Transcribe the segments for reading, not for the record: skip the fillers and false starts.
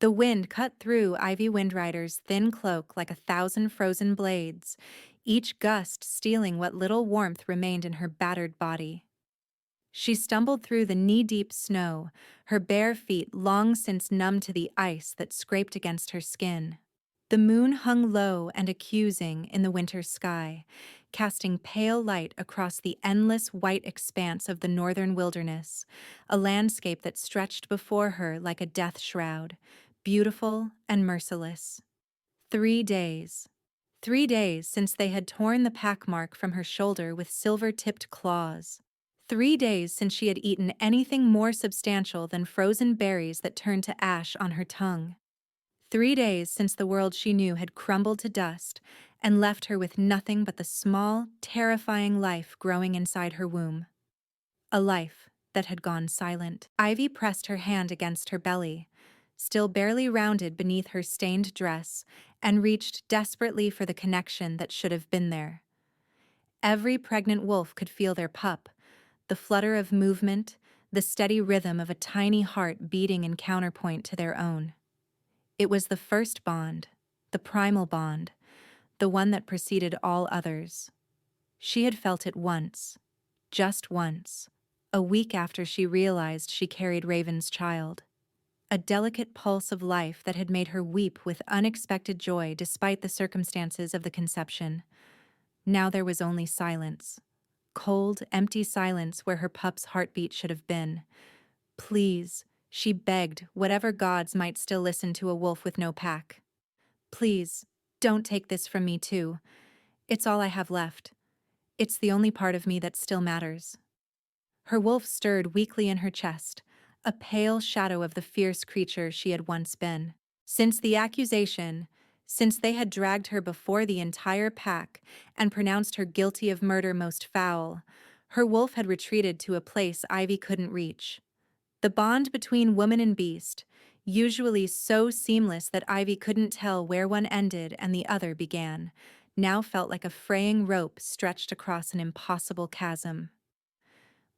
The wind cut through Ivy Windrider's thin cloak like 1,000 frozen blades, each gust stealing what little warmth remained in her battered body. She stumbled through the knee-deep snow, her bare feet long since numb to the ice that scraped against her skin. The moon hung low and accusing in the winter sky, casting pale light across the endless white expanse of the northern wilderness, a landscape that stretched before her like a death shroud, beautiful and merciless. 3 days. 3 days since they had torn the packmark from her shoulder with silver-tipped claws. 3 days since she had eaten anything more substantial than frozen berries that turned to ash on her tongue. 3 days since the world she knew had crumbled to dust and left her with nothing but the small, terrifying life growing inside her womb. A life that had gone silent. Ivy pressed her hand against her belly, still barely rounded beneath her stained dress, and reached desperately for the connection that should have been there. Every pregnant wolf could feel their pup, the flutter of movement, the steady rhythm of a tiny heart beating in counterpoint to their own. It was the first bond, the primal bond, the one that preceded all others. She had felt it once, just once, a week after she realized she carried Raven's child. A delicate pulse of life that had made her weep with unexpected joy despite the circumstances of the conception. Now there was only silence. Cold, empty silence where her pup's heartbeat should have been. Please, she begged, whatever gods might still listen to a wolf with no pack. Please, don't take this from me too. It's all I have left. It's the only part of me that still matters. Her wolf stirred weakly in her chest, a pale shadow of the fierce creature she had once been. Since the accusation, since they had dragged her before the entire pack and pronounced her guilty of murder most foul, her wolf had retreated to a place Ivy couldn't reach. The bond between woman and beast, usually so seamless that Ivy couldn't tell where one ended and the other began, now felt like a fraying rope stretched across an impossible chasm.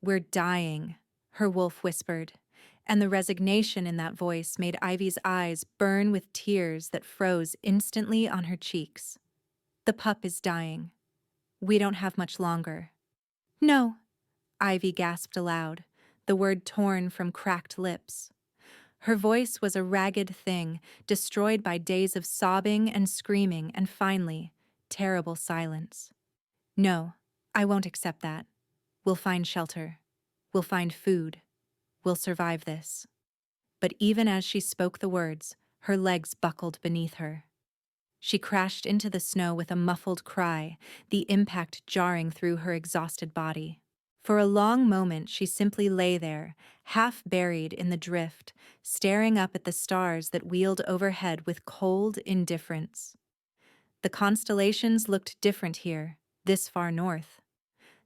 "We're dying," her wolf whispered, and the resignation in that voice made Ivy's eyes burn with tears that froze instantly on her cheeks. "The pup is dying. We don't have much longer." "No," Ivy gasped aloud, the word torn from cracked lips. Her voice was a ragged thing, destroyed by days of sobbing and screaming and finally, terrible silence. "No, I won't accept that. We'll find shelter. We'll find food. We'll survive this." But even as she spoke the words, her legs buckled beneath her. She crashed into the snow with a muffled cry, the impact jarring through her exhausted body. For a long moment she simply lay there, half buried in the drift, staring up at the stars that wheeled overhead with cold indifference. The constellations looked different here, this far north.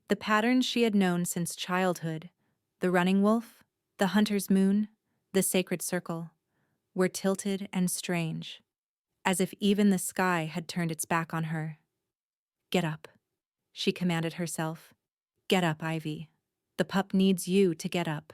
The patterns she had known since childhood, the running wolf, the hunter's moon, the sacred circle, were tilted and strange, as if even the sky had turned its back on her. "Get up," she commanded herself. "Get up, Ivy. The pup needs you to get up."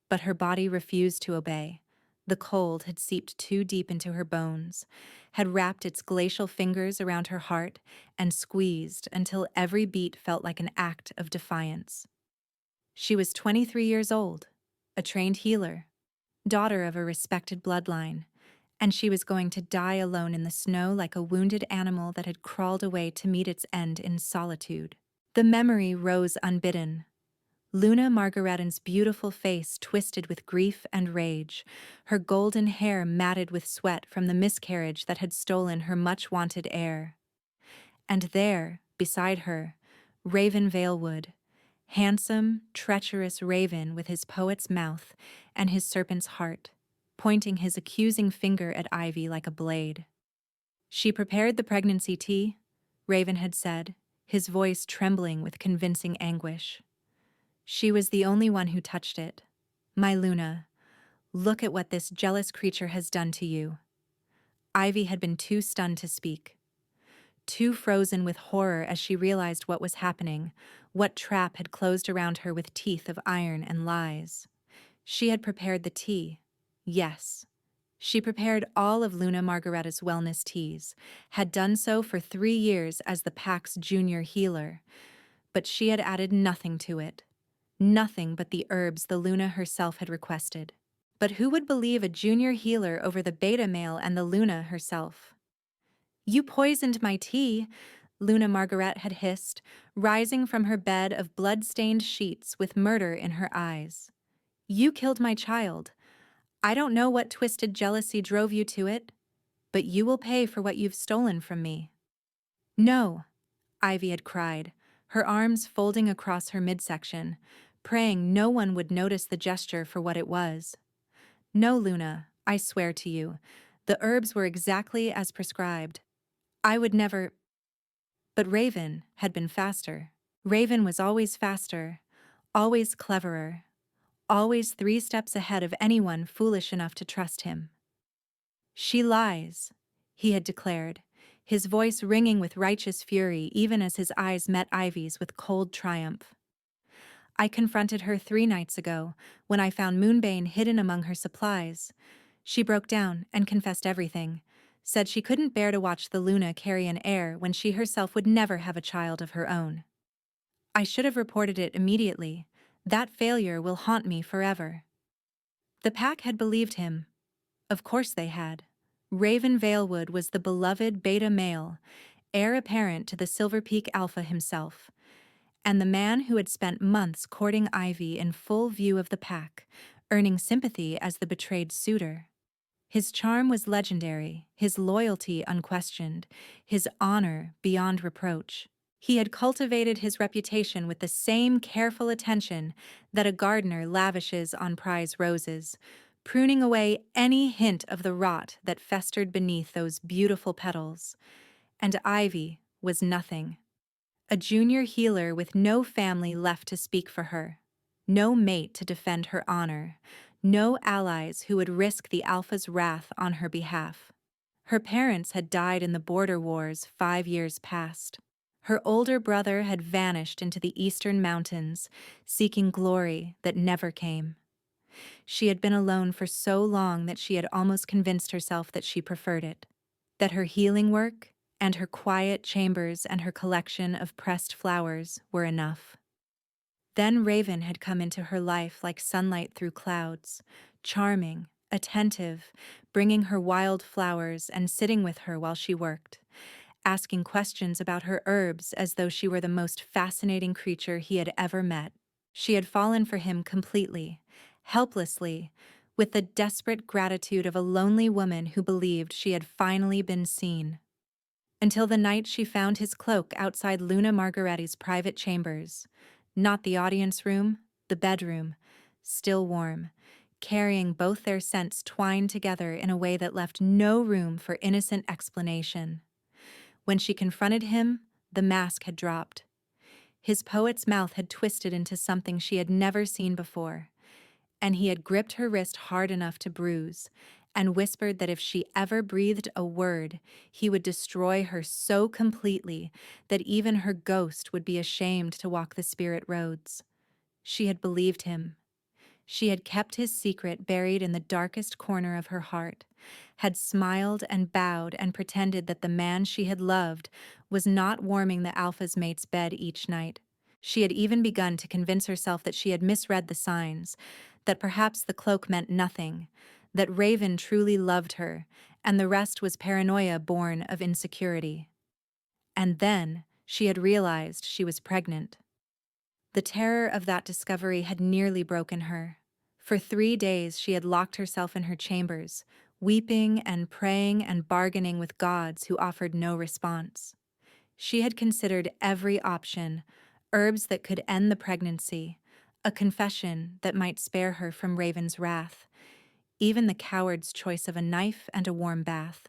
But her body refused to obey. The cold had seeped too deep into her bones, had wrapped its glacial fingers around her heart and squeezed until every beat felt like an act of defiance. She was 23 years old, a trained healer, daughter of a respected bloodline, and she was going to die alone in the snow like a wounded animal that had crawled away to meet its end in solitude. The memory rose unbidden. Luna Margaretten's beautiful face twisted with grief and rage, her golden hair matted with sweat from the miscarriage that had stolen her much-wanted heir. And there, beside her, Raven Valewood, handsome, treacherous Raven with his poet's mouth and his serpent's heart, pointing his accusing finger at Ivy like a blade. "She prepared the pregnancy tea," Raven had said, his voice trembling with convincing anguish. "She was the only one who touched it. My Luna, look at what this jealous creature has done to you." Ivy had been too stunned to speak, too frozen with horror as she realized what was happening, what trap had closed around her with teeth of iron and lies. She had prepared the tea, yes, She prepared all of Luna Margaretta's wellness teas, had done so for 3 years as the pack's junior healer, but she had added nothing to it. Nothing but the herbs the Luna herself had requested. But who would believe a junior healer over the beta male and the Luna herself? "You poisoned my tea," Luna Margaret had hissed, rising from her bed of blood-stained sheets with murder in her eyes. "You killed my child. I don't know what twisted jealousy drove you to it, but you will pay for what you've stolen from me." "No," Ivy had cried, her arms folding across her midsection, praying no one would notice the gesture for what it was. "No, Luna, I swear to you, the herbs were exactly as prescribed. I would never—" But Raven had been faster. Raven was always faster, always cleverer, always 3 steps ahead of anyone foolish enough to trust him. "She lies," he had declared, his voice ringing with righteous fury even as his eyes met Ivy's with cold triumph. "I confronted her 3 nights ago, when I found Moonbane hidden among her supplies. She broke down and confessed everything, said she couldn't bear to watch the Luna carry an heir when she herself would never have a child of her own. I should have reported it immediately. That failure will haunt me forever." The pack had believed him. Of course they had. Raven Valewood was the beloved beta male, heir apparent to the Silver Peak Alpha himself, and the man who had spent months courting Ivy in full view of the pack, earning sympathy as the betrayed suitor. His charm was legendary, his loyalty unquestioned, his honor beyond reproach. He had cultivated his reputation with the same careful attention that a gardener lavishes on prize roses, pruning away any hint of the rot that festered beneath those beautiful petals. And Ivy was nothing. A junior healer with no family left to speak for her, no mate to defend her honor, no allies who would risk the Alpha's wrath on her behalf. Her parents had died in the border wars 5 years past. Her older brother had vanished into the eastern mountains, seeking glory that never came. She had been alone for so long that she had almost convinced herself that she preferred it, that her healing work and her quiet chambers and her collection of pressed flowers were enough. Then Raven had come into her life like sunlight through clouds, charming, attentive, bringing her wild flowers and sitting with her while she worked, asking questions about her herbs as though she were the most fascinating creature he had ever met. She had fallen for him completely, helplessly, with the desperate gratitude of a lonely woman who believed she had finally been seen. Until the night she found his cloak outside Luna Margaretti's private chambers, not the audience room, the bedroom, still warm, carrying both their scents twined together in a way that left no room for innocent explanation. When she confronted him, the mask had dropped. His poet's mouth had twisted into something she had never seen before, and he had gripped her wrist hard enough to bruise, and whispered that if she ever breathed a word, he would destroy her so completely that even her ghost would be ashamed to walk the spirit roads. She had believed him. She had kept his secret buried in the darkest corner of her heart, had smiled and bowed and pretended that the man she had loved was not warming the Alpha's mate's bed each night. She had even begun to convince herself that she had misread the signs, that perhaps the cloak meant nothing, that Raven truly loved her, and the rest was paranoia born of insecurity. And then she had realized she was pregnant. The terror of that discovery had nearly broken her. For 3 days she had locked herself in her chambers, weeping and praying and bargaining with gods who offered no response. She had considered every option, herbs that could end the pregnancy, a confession that might spare her from Raven's wrath, even the coward's choice of a knife and a warm bath.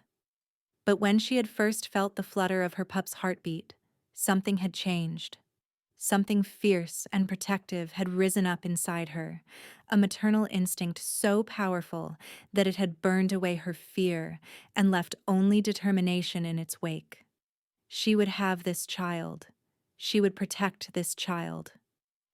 But when she had first felt the flutter of her pup's heartbeat, something had changed. Something fierce and protective had risen up inside her, a maternal instinct so powerful that it had burned away her fear and left only determination in its wake. She would have this child. She would protect this child.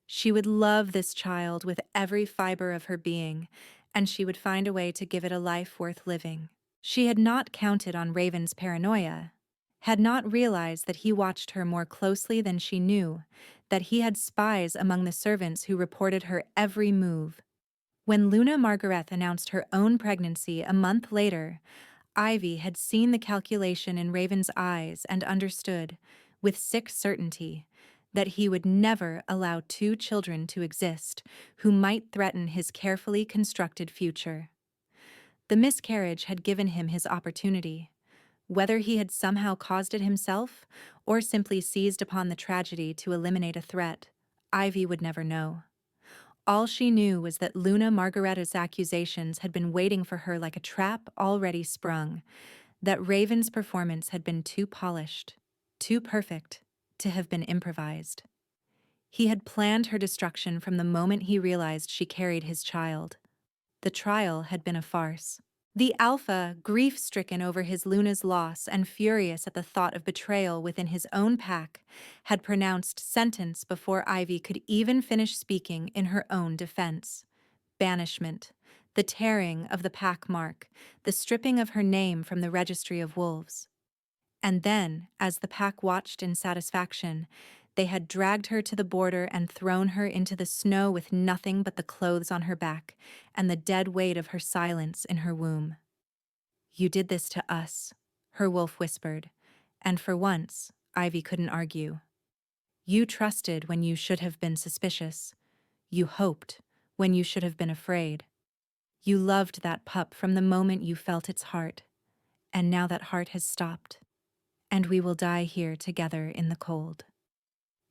She would love this child with every fiber of her being, and she would find a way to give it a life worth living. She had not counted on Raven's paranoia, had not realized that he watched her more closely than she knew, that he had spies among the servants who reported her every move. When Luna Margaret announced her own pregnancy a month later, Ivy had seen the calculation in Raven's eyes and understood, with sick certainty, that he would never allow two children to exist who might threaten his carefully constructed future. The miscarriage had given him his opportunity. Whether he had somehow caused it himself or simply seized upon the tragedy to eliminate a threat, Ivy would never know. All she knew was that Luna Margaretta's accusations had been waiting for her like a trap already sprung, that Raven's performance had been too polished, too perfect, to have been improvised. He had planned her destruction from the moment he realized she carried his child. The trial had been a farce. The Alpha, grief-stricken over his Luna's loss and furious at the thought of betrayal within his own pack, had pronounced sentence before Ivy could even finish speaking in her own defense. Banishment, the tearing of the pack mark, the stripping of her name from the registry of wolves. And then, as the pack watched in satisfaction, they had dragged her to the border and thrown her into the snow with nothing but the clothes on her back and the dead weight of her silence in her womb. "You did this to us," her wolf whispered, and for once, Ivy couldn't argue. "You trusted when you should have been suspicious. You hoped when you should have been afraid. You loved that pup from the moment you felt its heart, and now that heart has stopped, and we will die here together in the cold."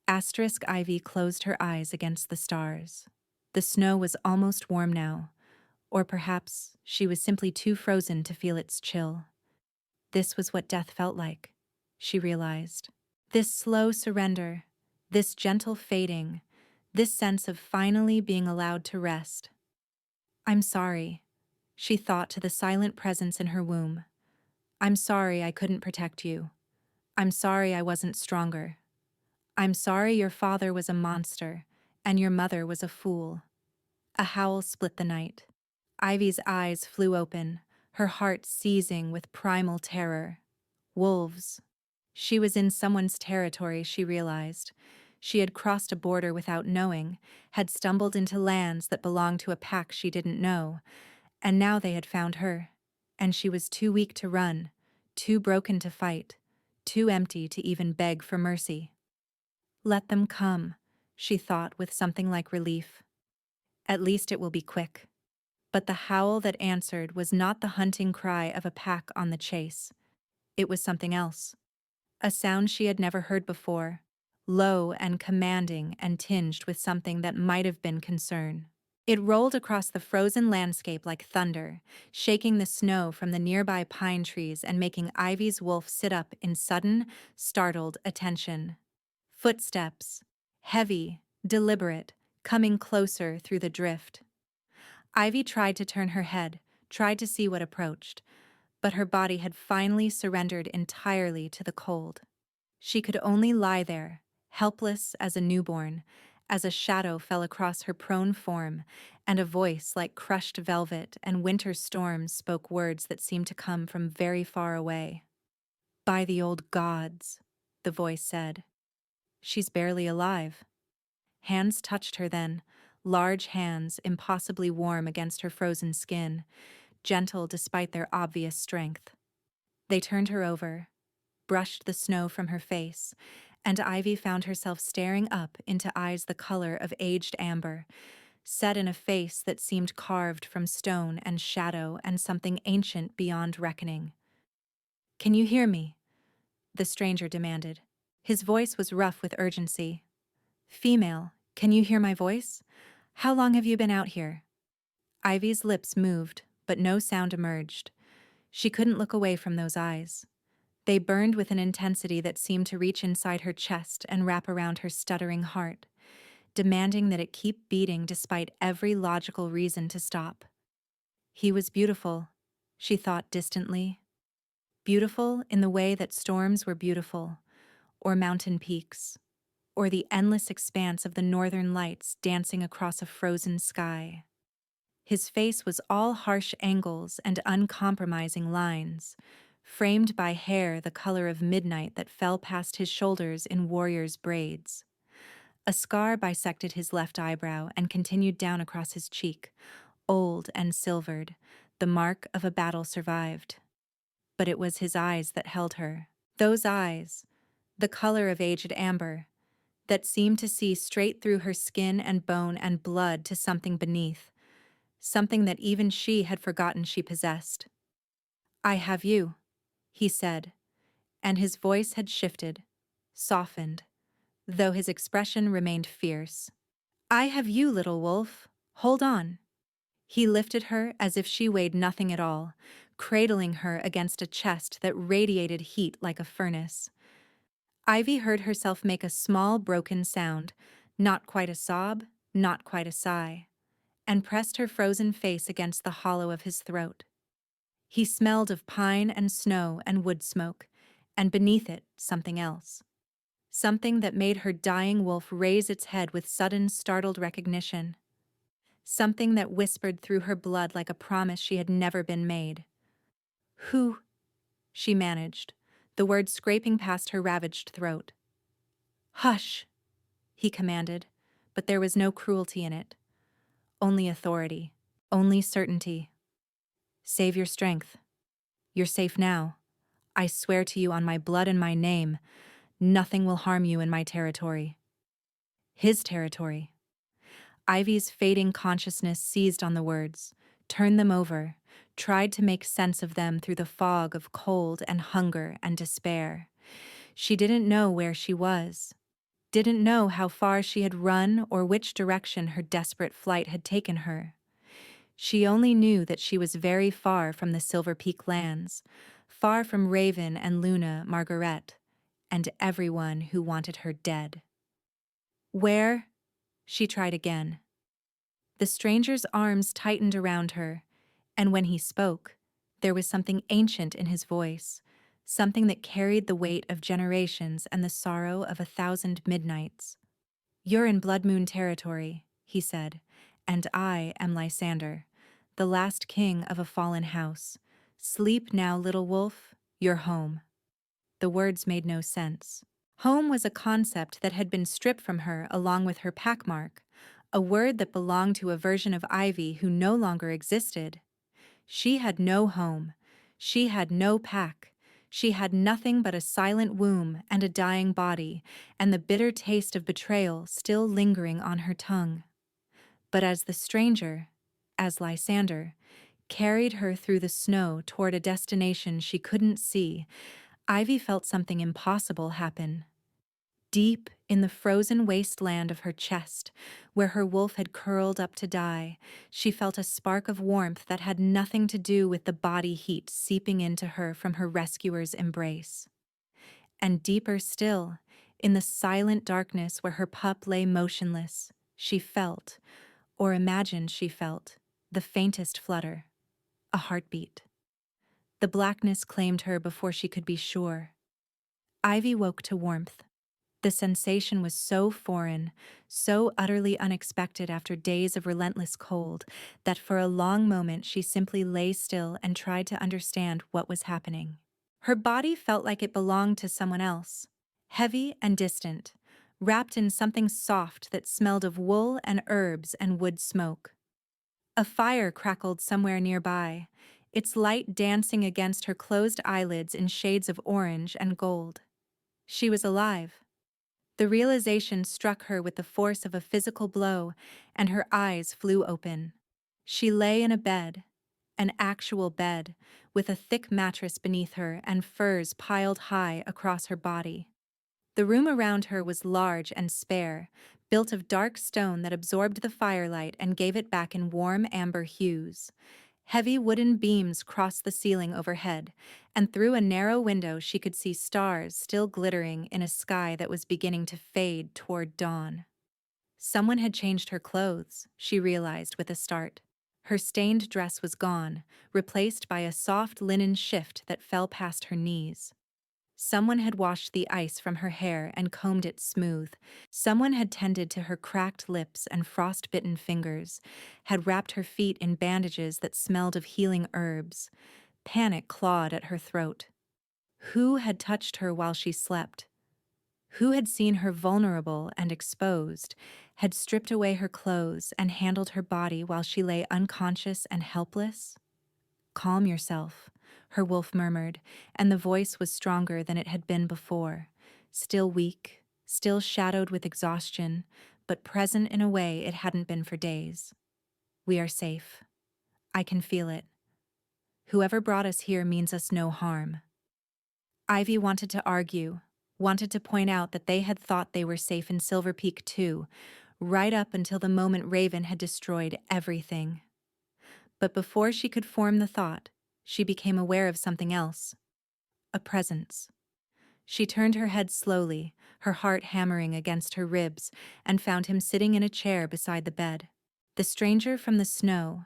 Asterisk Ivy closed her eyes against the stars. The snow was almost warm now, or perhaps she was simply too frozen to feel its chill. This was what death felt like, she realized. This slow surrender, this gentle fading, this sense of finally being allowed to rest. "I'm sorry," she thought to the silent presence in her womb. "I'm sorry I couldn't protect you. I'm sorry I wasn't stronger. I'm sorry your father was a monster, and your mother was a fool." A howl split the night. Ivy's eyes flew open, her heart seizing with primal terror. Wolves. She was in someone's territory, she realized. She had crossed a border without knowing, had stumbled into lands that belonged to a pack she didn't know, and now they had found her, and she was too weak to run, too broken to fight, too empty to even beg for mercy. "Let them come," she thought with something like relief. "At least it will be quick." But the howl that answered was not the hunting cry of a pack on the chase. It was something else. A sound she had never heard before, low and commanding and tinged with something that might have been concern. It rolled across the frozen landscape like thunder, shaking the snow from the nearby pine trees and making Ivy's wolf sit up in sudden, startled attention. Footsteps, heavy, deliberate, coming closer through the drift. Ivy tried to turn her head, tried to see what approached, but her body had finally surrendered entirely to the cold. She could only lie there, helpless as a newborn, as a shadow fell across her prone form, and a voice like crushed velvet and winter storms spoke words that seemed to come from very far away. "By the old gods," the voice said. "She's barely alive." Hands touched her then, large hands impossibly warm against her frozen skin, gentle despite their obvious strength. They turned her over, brushed the snow from her face, and Ivy found herself staring up into eyes the color of aged amber, set in a face that seemed carved from stone and shadow and something ancient beyond reckoning. "Can you hear me?" the stranger demanded. His voice was rough with urgency. "Female, can you hear my voice? How long have you been out here?" Ivy's lips moved, but no sound emerged. She couldn't look away from those eyes. They burned with an intensity that seemed to reach inside her chest and wrap around her stuttering heart, demanding that it keep beating despite every logical reason to stop. He was beautiful, she thought distantly. Beautiful in the way that storms were beautiful, or mountain peaks, or the endless expanse of the northern lights dancing across a frozen sky. His face was all harsh angles and uncompromising lines, framed by hair the color of midnight that fell past his shoulders in warrior's braids. A scar bisected his left eyebrow and continued down across his cheek, old and silvered, the mark of a battle survived. But it was his eyes that held her. Those eyes, the color of aged amber, that seemed to see straight through her skin and bone and blood to something beneath, something that even she had forgotten she possessed. "I have you," he said, and his voice had shifted, softened, though his expression remained fierce. "I have you, little wolf. Hold on." He lifted her as if she weighed nothing at all, cradling her against a chest that radiated heat like a furnace. Ivy heard herself make a small broken sound, not quite a sob, not quite a sigh, and pressed her frozen face against the hollow of his throat. He smelled of pine and snow and wood smoke, and beneath it something else. Something that made her dying wolf raise its head with sudden startled recognition. Something that whispered through her blood like a promise she had never been made. "Who?" she managed, the words scraping past her ravaged throat. "Hush," he commanded, but there was no cruelty in it. Only authority, only certainty. "Save your strength. You're safe now. I swear to you on my blood and my name, nothing will harm you in my territory." His territory. Ivy's fading consciousness seized on the words, turned them over, tried to make sense of them through the fog of cold and hunger and despair. She didn't know where she was, didn't know how far she had run or which direction her desperate flight had taken her. She only knew that she was very far from the Silver Peak lands, far from Raven and Luna Margaret, and everyone who wanted her dead. "Where?" She tried again. The stranger's arms tightened around her, and when he spoke, there was something ancient in his voice, something that carried the weight of generations and the sorrow of 1,000 midnights. "You're in Blood Moon territory," he said, "and I am Lysander, the last king of a fallen house. Sleep now, little wolf, you're home." The words made no sense. Home was a concept that had been stripped from her along with her packmark, a word that belonged to a version of Ivy who no longer existed. She had no home. She had no pack. She had nothing but a silent womb and a dying body, and the bitter taste of betrayal still lingering on her tongue. But as the stranger, as Lysander, carried her through the snow toward a destination she couldn't see, Ivy felt something impossible happen. Deep in the frozen wasteland of her chest, where her wolf had curled up to die, she felt a spark of warmth that had nothing to do with the body heat seeping into her from her rescuer's embrace. And deeper still, in the silent darkness where her pup lay motionless, she felt, or imagined she felt, the faintest flutter, a heartbeat. The blackness claimed her before she could be sure. Ivy woke to warmth. The sensation was so foreign, so utterly unexpected after days of relentless cold, that for a long moment she simply lay still and tried to understand what was happening. Her body felt like it belonged to someone else, heavy and distant, wrapped in something soft that smelled of wool and herbs and wood smoke. A fire crackled somewhere nearby, its light dancing against her closed eyelids in shades of orange and gold. She was alive. The realization struck her with the force of a physical blow, and her eyes flew open. She lay in a bed, an actual bed, with a thick mattress beneath her and furs piled high across her body. The room around her was large and spare, built of dark stone that absorbed the firelight and gave it back in warm amber hues. Heavy wooden beams crossed the ceiling overhead, and through a narrow window she could see stars still glittering in a sky that was beginning to fade toward dawn. Someone had changed her clothes, she realized with a start. Her stained dress was gone, replaced by a soft linen shift that fell past her knees. Someone had washed the ice from her hair and combed it smooth. Someone had tended to her cracked lips and frost-bitten fingers, had wrapped her feet in bandages that smelled of healing herbs. Panic clawed at her throat. Who had touched her while she slept? Who had seen her vulnerable and exposed, had stripped away her clothes and handled her body while she lay unconscious and helpless? "Calm yourself," her wolf murmured, and the voice was stronger than it had been before, still weak, still shadowed with exhaustion, but present in a way it hadn't been for days. "We are safe. I can feel it. Whoever brought us here means us no harm." Ivy wanted to argue, wanted to point out that they had thought they were safe in Silver Peak too, right up until the moment Raven had destroyed everything. But before she could form the thought, she became aware of something else. A presence. She turned her head slowly, her heart hammering against her ribs, and found him sitting in a chair beside the bed. The stranger from the snow,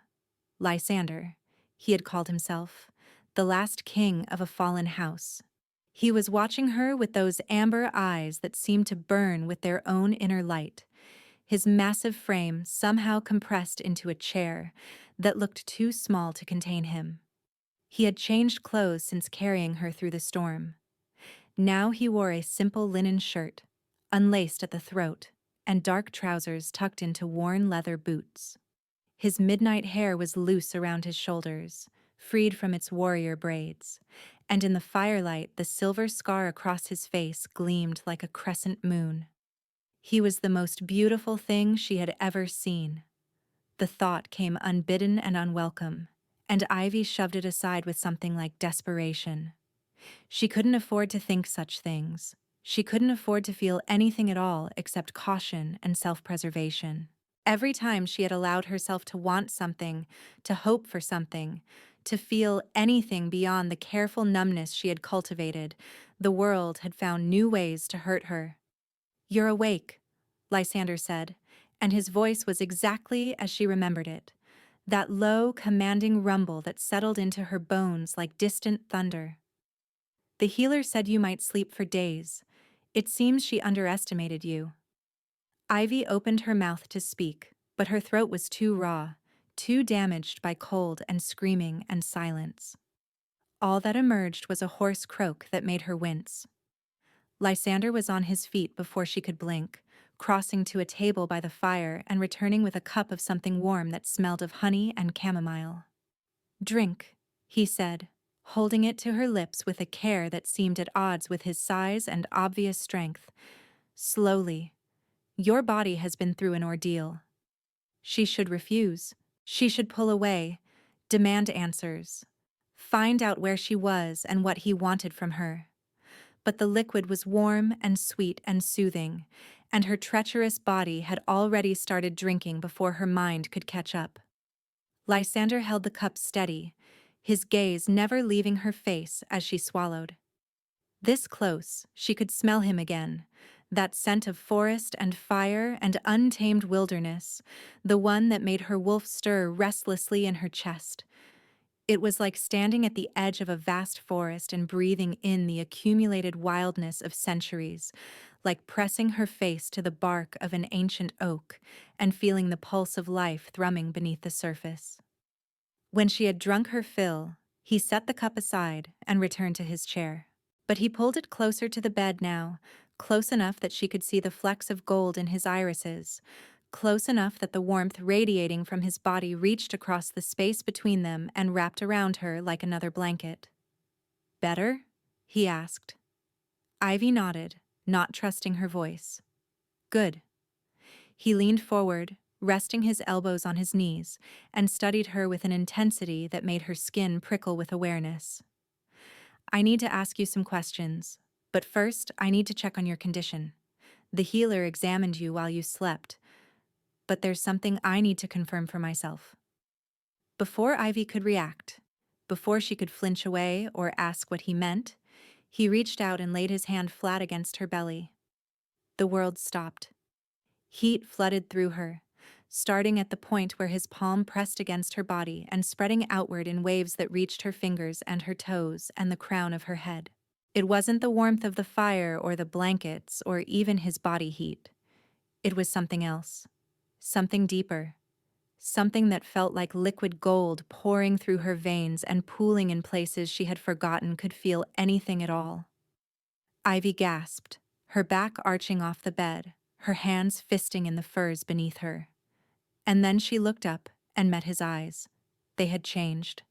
Lysander, he had called himself, the last king of a fallen house. He was watching her with those amber eyes that seemed to burn with their own inner light, his massive frame somehow compressed into a chair that looked too small to contain him. He had changed clothes since carrying her through the storm. Now he wore a simple linen shirt, unlaced at the throat, and dark trousers tucked into worn leather boots. His midnight hair was loose around his shoulders, freed from its warrior braids, and in the firelight the silver scar across his face gleamed like a crescent moon. He was the most beautiful thing she had ever seen. The thought came unbidden and unwelcome, and Ivy shoved it aside with something like desperation. She couldn't afford to think such things. She couldn't afford to feel anything at all except caution and self-preservation. Every time she had allowed herself to want something, to hope for something, to feel anything beyond the careful numbness she had cultivated, the world had found new ways to hurt her. "You're awake," Lysander said, and his voice was exactly as she remembered it, that low, commanding rumble that settled into her bones like distant thunder. "The healer said you might sleep for days. It seems she underestimated you." Ivy opened her mouth to speak, but her throat was too raw, too damaged by cold and screaming and silence. All that emerged was a hoarse croak that made her wince. Lysander was on his feet before she could blink, crossing to a table by the fire and returning with a cup of something warm that smelled of honey and chamomile. "Drink," he said, holding it to her lips with a care that seemed at odds with his size and obvious strength. "Slowly. Your body has been through an ordeal." She should refuse. She should pull away, demand answers, find out where she was and what he wanted from her. But the liquid was warm and sweet and soothing, and her treacherous body had already started drinking before her mind could catch up. Lysander held the cup steady, his gaze never leaving her face as she swallowed. This close, she could smell him again, that scent of forest and fire and untamed wilderness, the one that made her wolf stir restlessly in her chest. It was like standing at the edge of a vast forest and breathing in the accumulated wildness of centuries, like pressing her face to the bark of an ancient oak and feeling the pulse of life thrumming beneath the surface. When she had drunk her fill, he set the cup aside and returned to his chair. But he pulled it closer to the bed now, close enough that she could see the flecks of gold in his irises, close enough that the warmth radiating from his body reached across the space between them and wrapped around her like another blanket. "Better?" he asked. Ivy nodded, not trusting her voice. "Good." He leaned forward, resting his elbows on his knees, and studied her with an intensity that made her skin prickle with awareness. "I need to ask you some questions, but first I need to check on your condition. The healer examined you while you slept, but there's something I need to confirm for myself." Before Ivy could react, before she could flinch away or ask what he meant, he reached out and laid his hand flat against her belly. The world stopped. Heat flooded through her, starting at the point where his palm pressed against her body and spreading outward in waves that reached her fingers and her toes and the crown of her head. It wasn't the warmth of the fire or the blankets or even his body heat. It was something else. Something deeper. Something that felt like liquid gold pouring through her veins and pooling in places she had forgotten could feel anything at all. Ivy gasped, her back arching off the bed, her hands fisting in the furs beneath her. And then she looked up and met his eyes. They had changed.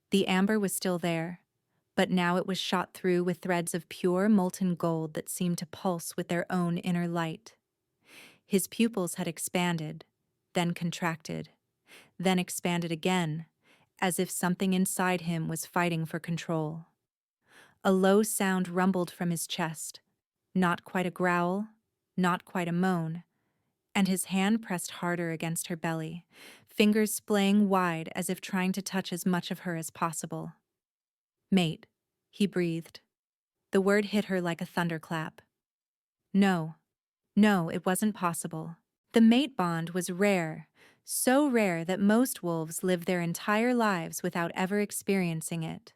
The amber was still there, but now it was shot through with threads of pure molten gold that seemed to pulse with their own inner light. His pupils had expanded, then contracted, then expanded again, as if something inside him was fighting for control. A low sound rumbled from his chest, not quite a growl, not quite a moan, and his hand pressed harder against her belly, fingers splaying wide as if trying to touch as much of her as possible. "Mate," he breathed. The word hit her like a thunderclap. No, no, it wasn't possible. The mate bond was rare, so rare that most wolves live their entire lives without ever experiencing it.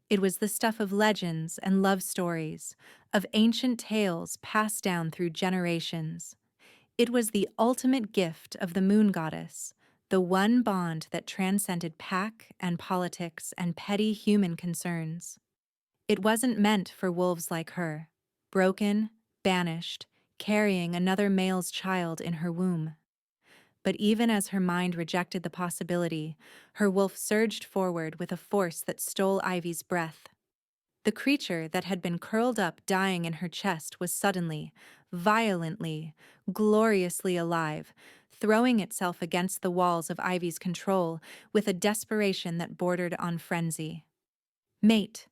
It was the stuff of legends and love stories, of ancient tales passed down through generations. It was the ultimate gift of the moon goddess, the one bond that transcended pack and politics and petty human concerns. It wasn't meant for wolves like her, broken, banished, carrying another male's child in her womb. But even as her mind rejected the possibility, her wolf surged forward with a force that stole Ivy's breath. The creature that had been curled up dying in her chest was suddenly, violently, gloriously alive, throwing itself against the walls of Ivy's control with a desperation that bordered on frenzy. "Mate!"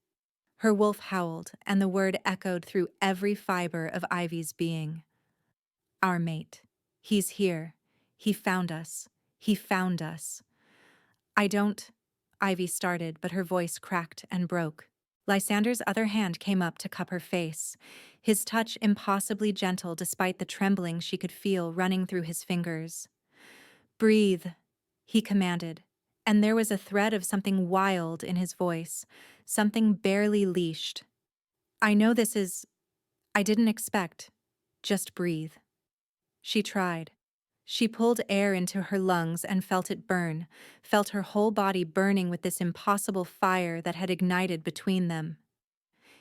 Her wolf howled, and the word echoed through every fiber of Ivy's being. "Our mate. He's here. He found us. He found us." "I don't—" Ivy started, but her voice cracked and broke. Lysander's other hand came up to cup her face, his touch impossibly gentle despite the trembling she could feel running through his fingers. "Breathe," he commanded, and there was a thread of something wild in his voice, something barely leashed. "I know this is— I didn't expect. Just breathe." She tried. She pulled air into her lungs and felt it burn, felt her whole body burning with this impossible fire that had ignited between them.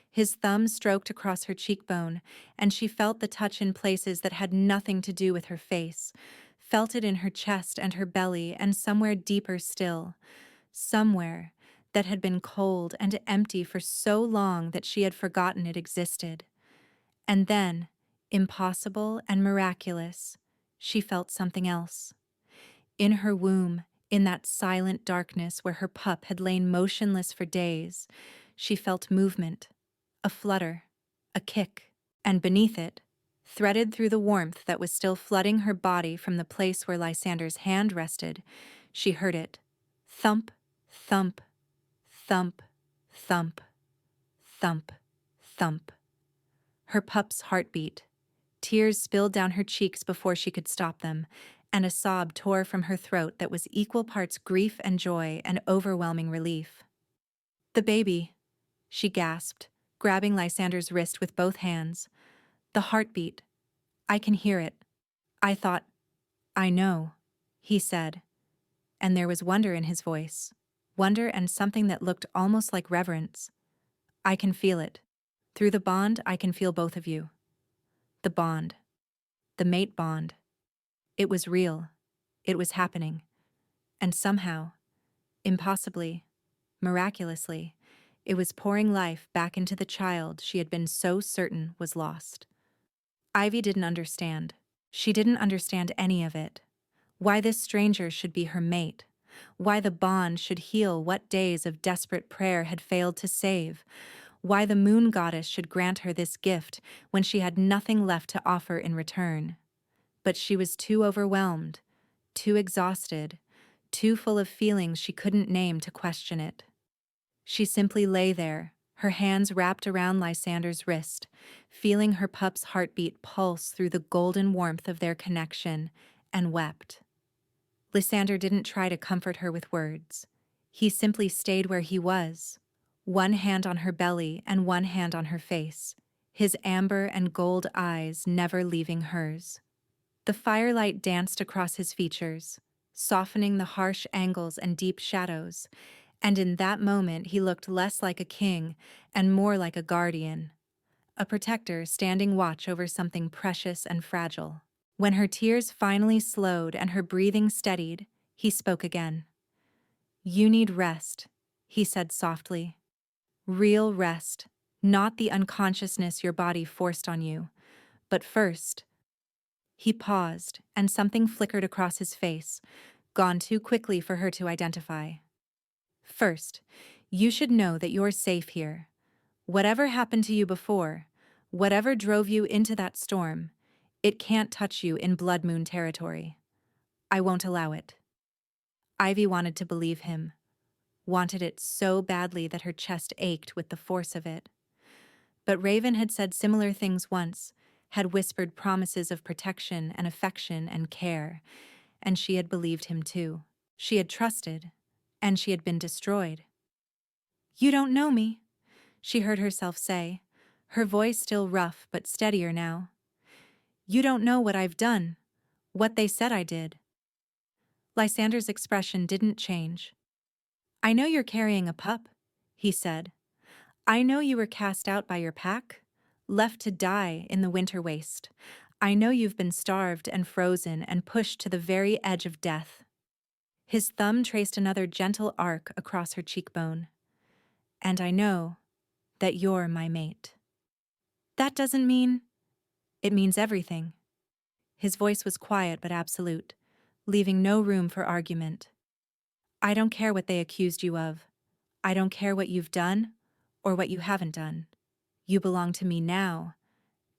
His thumb stroked across her cheekbone, and she felt the touch in places that had nothing to do with her face, felt it in her chest and her belly and somewhere deeper still, somewhere that had been cold and empty for so long that she had forgotten it existed. And then, impossible and miraculous, she felt something else. In her womb, in that silent darkness where her pup had lain motionless for days, she felt movement, a flutter, a kick, and beneath it, threaded through the warmth that was still flooding her body from the place where Lysander's hand rested, she heard it. Thump, thump, thump, thump, thump, thump. Her pup's heartbeat. Tears spilled down her cheeks before she could stop them, and a sob tore from her throat that was equal parts grief and joy and overwhelming relief. "The baby," she gasped, grabbing Lysander's wrist with both hands. "The heartbeat. I can hear it. I thought—" "I know," he said, and there was wonder in his voice, wonder and something that looked almost like reverence. "I can feel it. Through the bond, I can feel both of you." The bond. The mate bond. It was real. It was happening. And somehow, impossibly, miraculously, it was pouring life back into the child she had been so certain was lost. Ivy didn't understand. She didn't understand any of it. Why this stranger should be her mate. Why the bond should heal what days of desperate prayer had failed to save. Why the moon goddess should grant her this gift when she had nothing left to offer in return. But she was too overwhelmed, too exhausted, too full of feelings she couldn't name to question it. She simply lay there, her hands wrapped around Lysander's wrist, feeling her pup's heartbeat pulse through the golden warmth of their connection, and wept. Lysander didn't try to comfort her with words. He simply stayed where he was, one hand on her belly and one hand on her face, his amber and gold eyes never leaving hers. The firelight danced across his features, softening the harsh angles and deep shadows, and in that moment he looked less like a king and more like a guardian, a protector standing watch over something precious and fragile. When her tears finally slowed and her breathing steadied, he spoke again. "You need rest," he said softly. "Real rest, not the unconsciousness your body forced on you. But first—" He paused, and something flickered across his face, gone too quickly for her to identify. "First, you should know that you're safe here. Whatever happened to you before, whatever drove you into that storm, it can't touch you in Blood Moon territory. I won't allow it." Ivy wanted to believe him, wanted it so badly that her chest ached with the force of it. But Raven had said similar things once, had whispered promises of protection and affection and care, and she had believed him too. She had trusted, and she had been destroyed. "You don't know me," she heard herself say, her voice still rough but steadier now. "You don't know what I've done, what they said I did." Lysander's expression didn't change. "I know you're carrying a pup," he said. "I know you were cast out by your pack, left to die in the winter waste. I know you've been starved and frozen and pushed to the very edge of death." His thumb traced another gentle arc across her cheekbone. "And I know that you're my mate." "That doesn't mean—" "It means everything." His voice was quiet but absolute, leaving no room for argument. "I don't care what they accused you of. I don't care what you've done or what you haven't done. You belong to me now,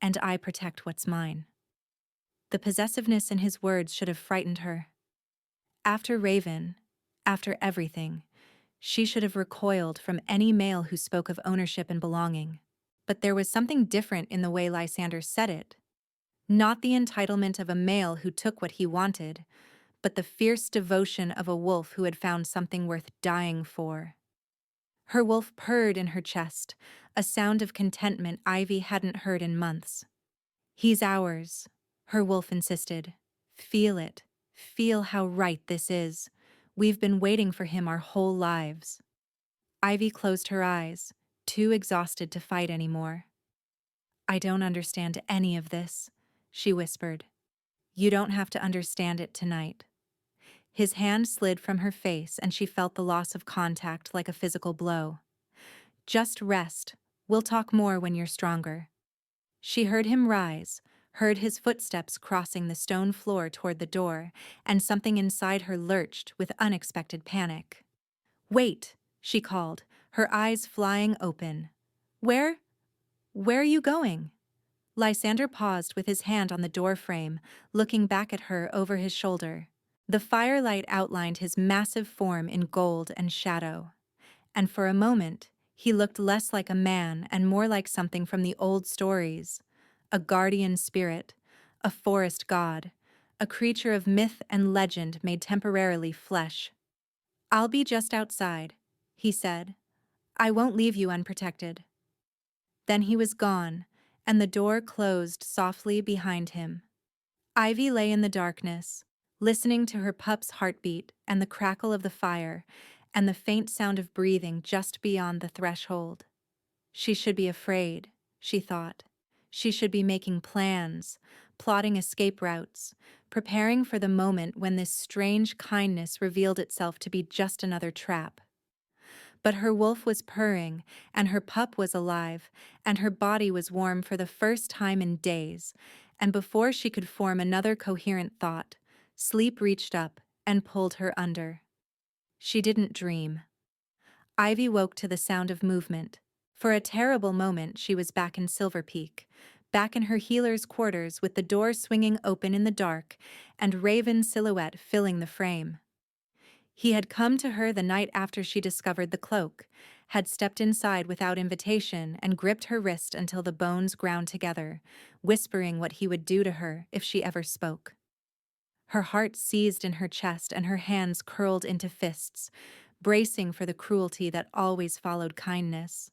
and I protect what's mine." The possessiveness in his words should have frightened her. After Raven, after everything, she should have recoiled from any male who spoke of ownership and belonging. But there was something different in the way Lysander said it. Not the entitlement of a male who took what he wanted, but the fierce devotion of a wolf who had found something worth dying for. Her wolf purred in her chest, a sound of contentment Ivy hadn't heard in months. "He's ours," her wolf insisted. "Feel it. Feel how right this is. We've been waiting for him our whole lives." Ivy closed her eyes, too exhausted to fight anymore. "I don't understand any of this," she whispered. "You don't have to understand it tonight." His hand slid from her face and she felt the loss of contact like a physical blow. "Just rest. We'll talk more when you're stronger." She heard him rise, heard his footsteps crossing the stone floor toward the door, and something inside her lurched with unexpected panic. "Wait," she called, her eyes flying open. Where are you going?" Lysander paused with his hand on the door frame, looking back at her over his shoulder. The firelight outlined his massive form in gold and shadow, and for a moment, he looked less like a man and more like something from the old stories, a guardian spirit, a forest god, a creature of myth and legend made temporarily flesh. "I'll be just outside," he said. "I won't leave you unprotected." Then he was gone, and the door closed softly behind him. Ivy lay in the darkness, listening to her pup's heartbeat and the crackle of the fire and the faint sound of breathing just beyond the threshold. She should be afraid, she thought. She should be making plans, plotting escape routes, preparing for the moment when this strange kindness revealed itself to be just another trap. But her wolf was purring, and her pup was alive, and her body was warm for the first time in days, and before she could form another coherent thought, sleep reached up and pulled her under. She didn't dream. Ivy woke to the sound of movement. For a terrible moment she was back in Silver Peak, back in her healer's quarters with the door swinging open in the dark and Raven's silhouette filling the frame. He had come to her the night after she discovered the cloak, had stepped inside without invitation and gripped her wrist until the bones ground together, whispering what he would do to her if she ever spoke. Her heart seized in her chest and her hands curled into fists, bracing for the cruelty that always followed kindness.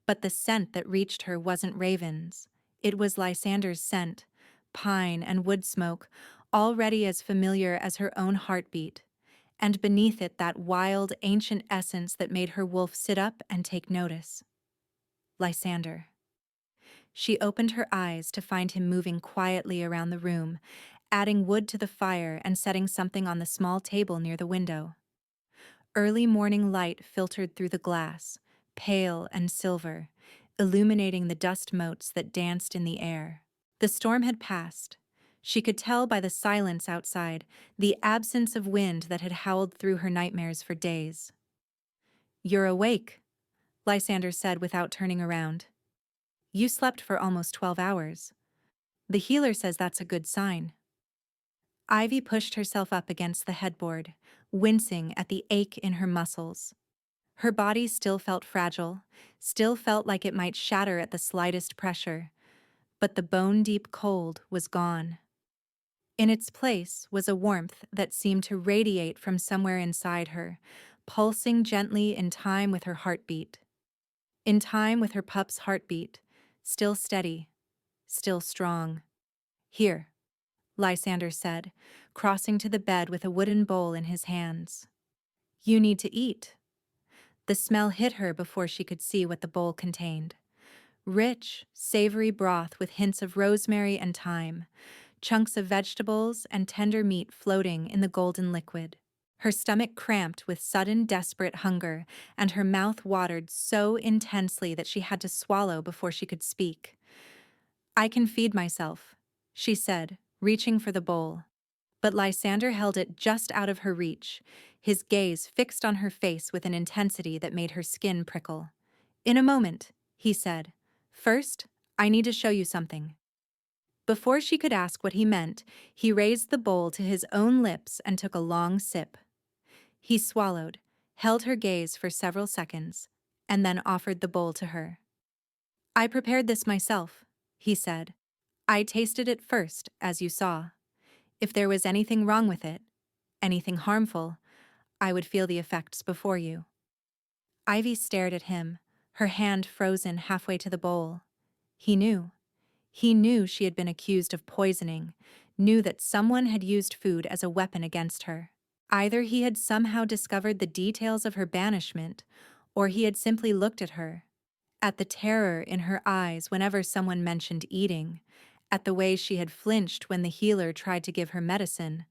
But the scent that reached her wasn't Raven's. It was Lysander's scent, pine and wood smoke, already as familiar as her own heartbeat. And beneath it that wild, ancient essence that made her wolf sit up and take notice. Lysander. She opened her eyes to find him moving quietly around the room, adding wood to the fire and setting something on the small table near the window. Early morning light filtered through the glass, pale and silver, illuminating the dust motes that danced in the air. The storm had passed. She could tell by the silence outside, the absence of wind that had howled through her nightmares for days. "You're awake," Lysander said without turning around. "You slept for almost 12 hours. The healer says that's a good sign." Ivy pushed herself up against the headboard, wincing at the ache in her muscles. Her body still felt fragile, still felt like it might shatter at the slightest pressure, but the bone-deep cold was gone. In its place was a warmth that seemed to radiate from somewhere inside her, pulsing gently in time with her heartbeat. In time with her pup's heartbeat, still steady, still strong. "Here," Lysander said, crossing to the bed with a wooden bowl in his hands. "You need to eat." The smell hit her before she could see what the bowl contained. Rich, savory broth with hints of rosemary and thyme, chunks of vegetables and tender meat floating in the golden liquid. Her stomach cramped with sudden desperate hunger, and her mouth watered so intensely that she had to swallow before she could speak. "I can feed myself," she said, reaching for the bowl. But Lysander held it just out of her reach, his gaze fixed on her face with an intensity that made her skin prickle. "In a moment," he said. "First, I need to show you something." Before she could ask what he meant, he raised the bowl to his own lips and took a long sip. He swallowed, held her gaze for several seconds, and then offered the bowl to her. "I prepared this myself," he said. "I tasted it first, as you saw. If there was anything wrong with it, anything harmful, I would feel the effects before you." Ivy stared at him, her hand frozen halfway to the bowl. He knew. He knew she had been accused of poisoning, knew that someone had used food as a weapon against her. Either he had somehow discovered the details of her banishment, or he had simply looked at her, at the terror in her eyes whenever someone mentioned eating, at the way she had flinched when the healer tried to give her medicine,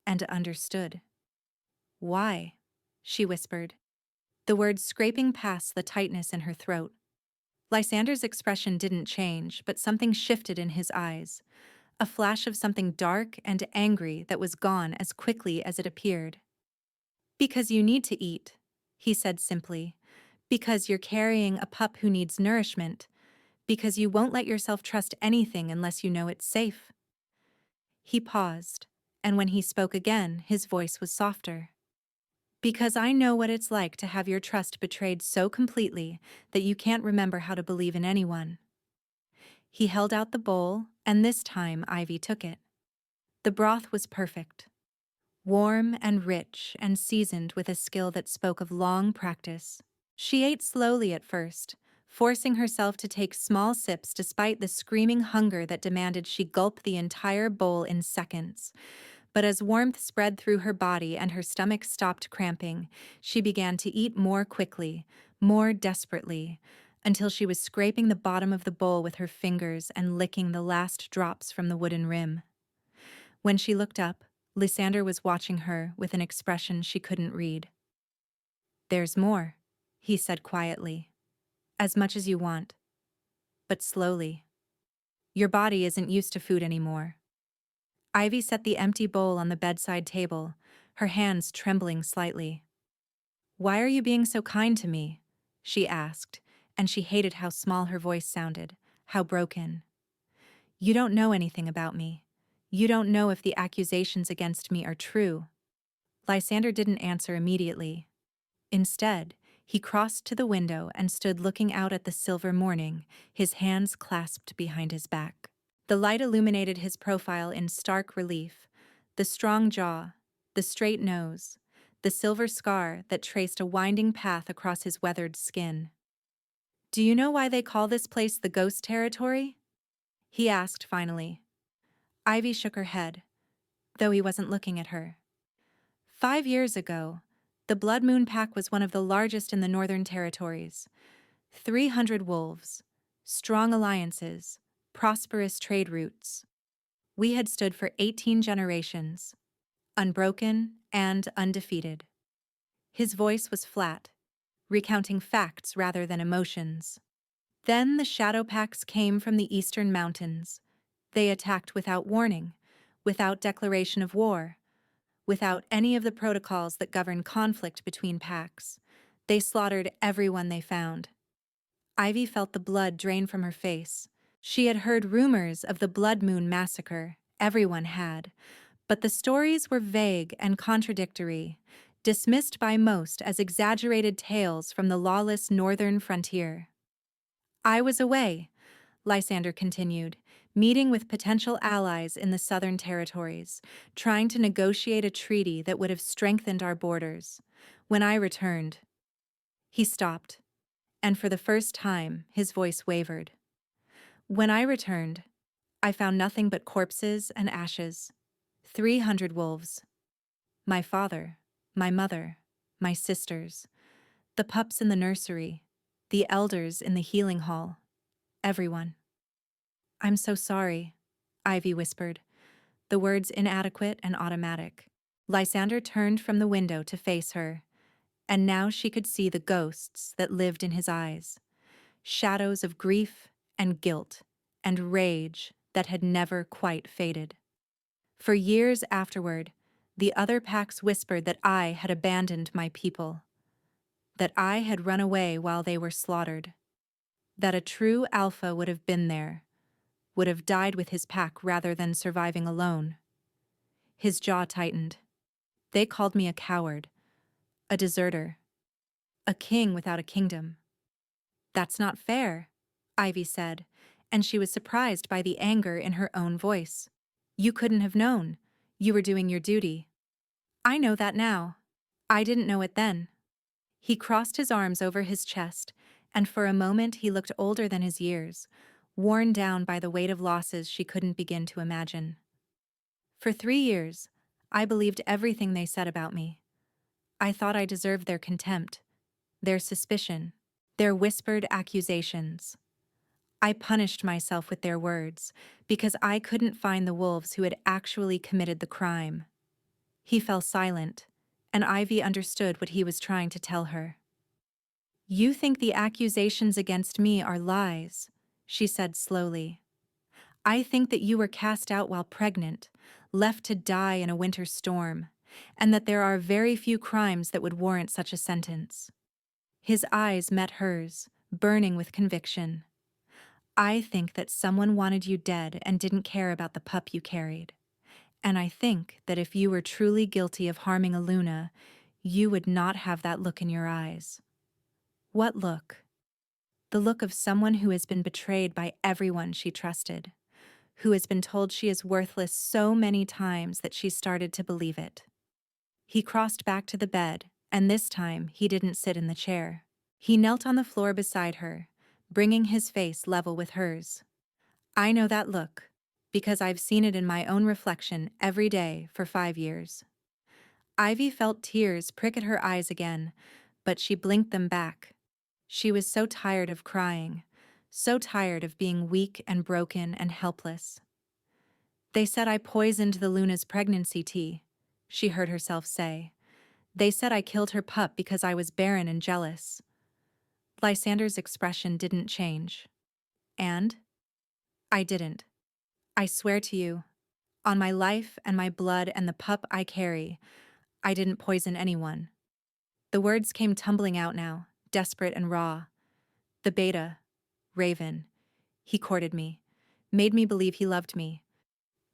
and understood. "Why?" she whispered, the words scraping past the tightness in her throat. Lysander's expression didn't change, but something shifted in his eyes, a flash of something dark and angry that was gone as quickly as it appeared. "Because you need to eat," he said simply. "Because you're carrying a pup who needs nourishment. Because you won't let yourself trust anything unless you know it's safe." He paused, and when he spoke again, his voice was softer. "Because I know what it's like to have your trust betrayed so completely that you can't remember how to believe in anyone." He held out the bowl, and this time Ivy took it. The broth was perfect. Warm and rich and seasoned with a skill that spoke of long practice. She ate slowly at first, forcing herself to take small sips despite the screaming hunger that demanded she gulp the entire bowl in seconds. But as warmth spread through her body and her stomach stopped cramping, she began to eat more quickly, more desperately, until she was scraping the bottom of the bowl with her fingers and licking the last drops from the wooden rim. When she looked up, Lysander was watching her with an expression she couldn't read. "There's more," he said quietly. "As much as you want. But slowly. Your body isn't used to food anymore." Ivy set the empty bowl on the bedside table, her hands trembling slightly. "Why are you being so kind to me?" she asked, and she hated how small her voice sounded, how broken. "You don't know anything about me. You don't know if the accusations against me are true." Lysander didn't answer immediately. Instead, he crossed to the window and stood looking out at the silver morning, his hands clasped behind his back. The light illuminated his profile in stark relief, the strong jaw, the straight nose, the silver scar that traced a winding path across his weathered skin. "Do you know why they call this place the Ghost Territory?" he asked finally. Ivy shook her head, though he wasn't looking at her. 5 years ago, the Blood Moon Pack was one of the largest in the Northern Territories. 300 wolves, strong alliances, prosperous trade routes. We had stood for 18 generations, unbroken and undefeated. His voice was flat, recounting facts rather than emotions. Then the shadow packs came from the eastern mountains. They attacked without warning, without declaration of war, without any of the protocols that govern conflict between packs. They slaughtered everyone they found. Ivy felt the blood drain from her face. She had heard rumors of the Blood Moon massacre. Everyone had. But the stories were vague and contradictory, dismissed by most as exaggerated tales from the lawless northern frontier. "I was away," Lysander continued, "meeting with potential allies in the southern territories, trying to negotiate a treaty that would have strengthened our borders. When I returned..." He stopped, and for the first time, his voice wavered. "When I returned, I found nothing but corpses and ashes. 300 wolves. My father, my mother, my sisters, the pups in the nursery, the elders in the healing hall, everyone." "I'm so sorry," Ivy whispered, the words inadequate and automatic. Lysander turned from the window to face her, and now she could see the ghosts that lived in his eyes, shadows of grief and guilt and rage that had never quite faded. For years afterward, the other packs whispered that I had abandoned my people, that I had run away while they were slaughtered, that a true alpha would have been there, would have died with his pack rather than surviving alone. His jaw tightened. They called me a coward, a deserter, a king without a kingdom. "That's not fair," Ivy said, and she was surprised by the anger in her own voice. "You couldn't have known. You were doing your duty." "I know that now. I didn't know it then." He crossed his arms over his chest, and for a moment he looked older than his years, worn down by the weight of losses she couldn't begin to imagine. "For 3 years, I believed everything they said about me. I thought I deserved their contempt, their suspicion, their whispered accusations. I punished myself with their words because I couldn't find the wolves who had actually committed the crime." He fell silent, and Ivy understood what he was trying to tell her. "You think the accusations against me are lies," she said slowly. "I think that you were cast out while pregnant, left to die in a winter storm, and that there are very few crimes that would warrant such a sentence." His eyes met hers, burning with conviction. "I think that someone wanted you dead and didn't care about the pup you carried. And I think that if you were truly guilty of harming Aluna, you would not have that look in your eyes." "What look?" "The look of someone who has been betrayed by everyone she trusted, who has been told she is worthless so many times that she started to believe it." He crossed back to the bed, and this time he didn't sit in the chair. He knelt on the floor beside her, bringing his face level with hers. "I know that look, because I've seen it in my own reflection every day for 5 years." Ivy felt tears prick at her eyes again, but she blinked them back. She was so tired of crying, so tired of being weak and broken and helpless. "They said I poisoned the Luna's pregnancy tea," she heard herself say. "They said I killed her pup because I was barren and jealous." Lysander's expression didn't change. "And?" "I didn't. I swear to you, on my life and my blood and the pup I carry, I didn't poison anyone." The words came tumbling out now, desperate and raw. "The beta, Raven, he courted me, made me believe he loved me.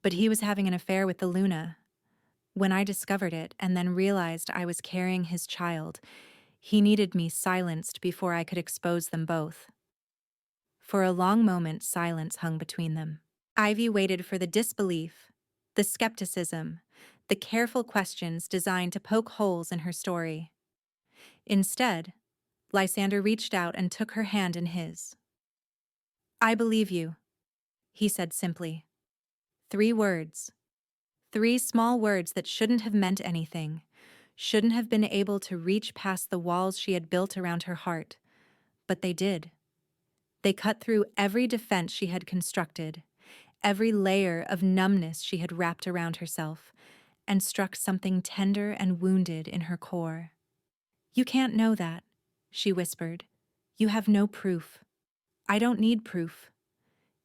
But he was having an affair with the Luna. When I discovered it and then realized I was carrying his child, he needed me silenced before I could expose them both." For a long moment, silence hung between them. Ivy waited for the disbelief, the skepticism, the careful questions designed to poke holes in her story. Instead, Lysander reached out and took her hand in his. "I believe you," he said simply. 3 words. 3 small words that shouldn't have meant anything, shouldn't have been able to reach past the walls she had built around her heart. But they did. They cut through every defense she had constructed, every layer of numbness she had wrapped around herself, and struck something tender and wounded in her core. "You can't know that," she whispered. "You have no proof." "I don't need proof."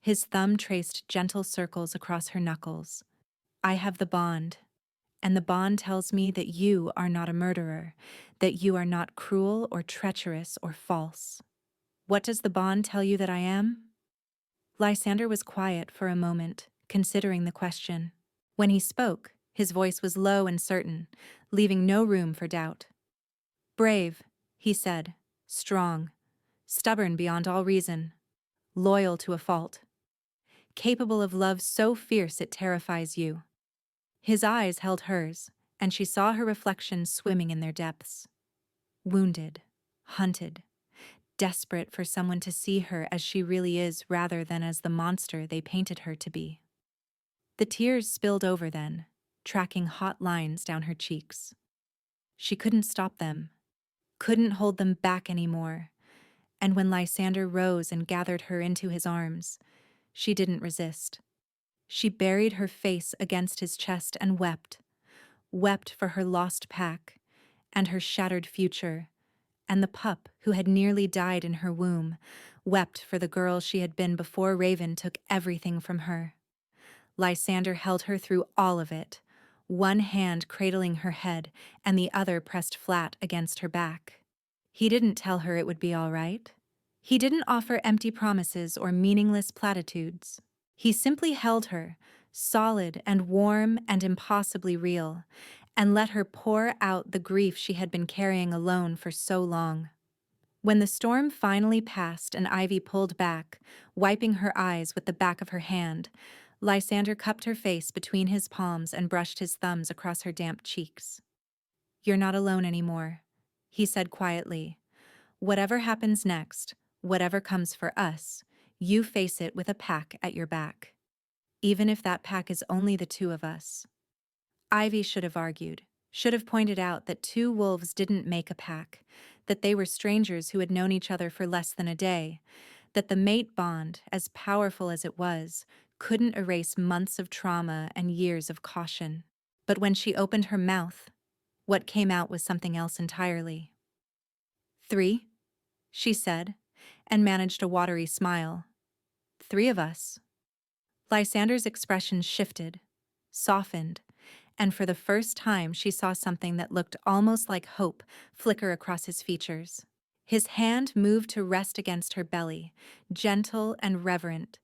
His thumb traced gentle circles across her knuckles. "I have the bond. And the bond tells me that you are not a murderer, that you are not cruel or treacherous or false. What does the bond tell you that I am?" Lysander was quiet for a moment, considering the question. When he spoke, his voice was low and certain, leaving no room for doubt. "Brave," he said, "strong, stubborn beyond all reason, loyal to a fault, capable of love so fierce it terrifies you." His eyes held hers, and she saw her reflection swimming in their depths. Wounded, hunted, desperate for someone to see her as she really is rather than as the monster they painted her to be. The tears spilled over then, tracking hot lines down her cheeks. She couldn't stop them, couldn't hold them back anymore, and when Lysander rose and gathered her into his arms, she didn't resist. She buried her face against his chest and wept for her lost pack, and her shattered future, and the pup who had nearly died in her womb, wept for the girl she had been before Raven took everything from her. Lysander held her through all of it, one hand cradling her head and the other pressed flat against her back. He didn't tell her it would be all right. He didn't offer empty promises or meaningless platitudes. He simply held her, solid and warm and impossibly real, and let her pour out the grief she had been carrying alone for so long. When the storm finally passed and Ivy pulled back, wiping her eyes with the back of her hand, Lysander cupped her face between his palms and brushed his thumbs across her damp cheeks. "You're not alone anymore," he said quietly. "Whatever happens next, whatever comes for us, you face it with a pack at your back. Even if that pack is only the 2 of us." Ivy should have argued, should have pointed out that 2 wolves didn't make a pack, that they were strangers who had known each other for less than a day, that the mate bond, as powerful as it was, couldn't erase months of trauma and years of caution. But when she opened her mouth, what came out was something else entirely. "3," she said, and managed a watery smile. "3 of us." Lysander's expression shifted, softened, and for the first time she saw something that looked almost like hope flicker across his features. His hand moved to rest against her belly, gentle and reverent,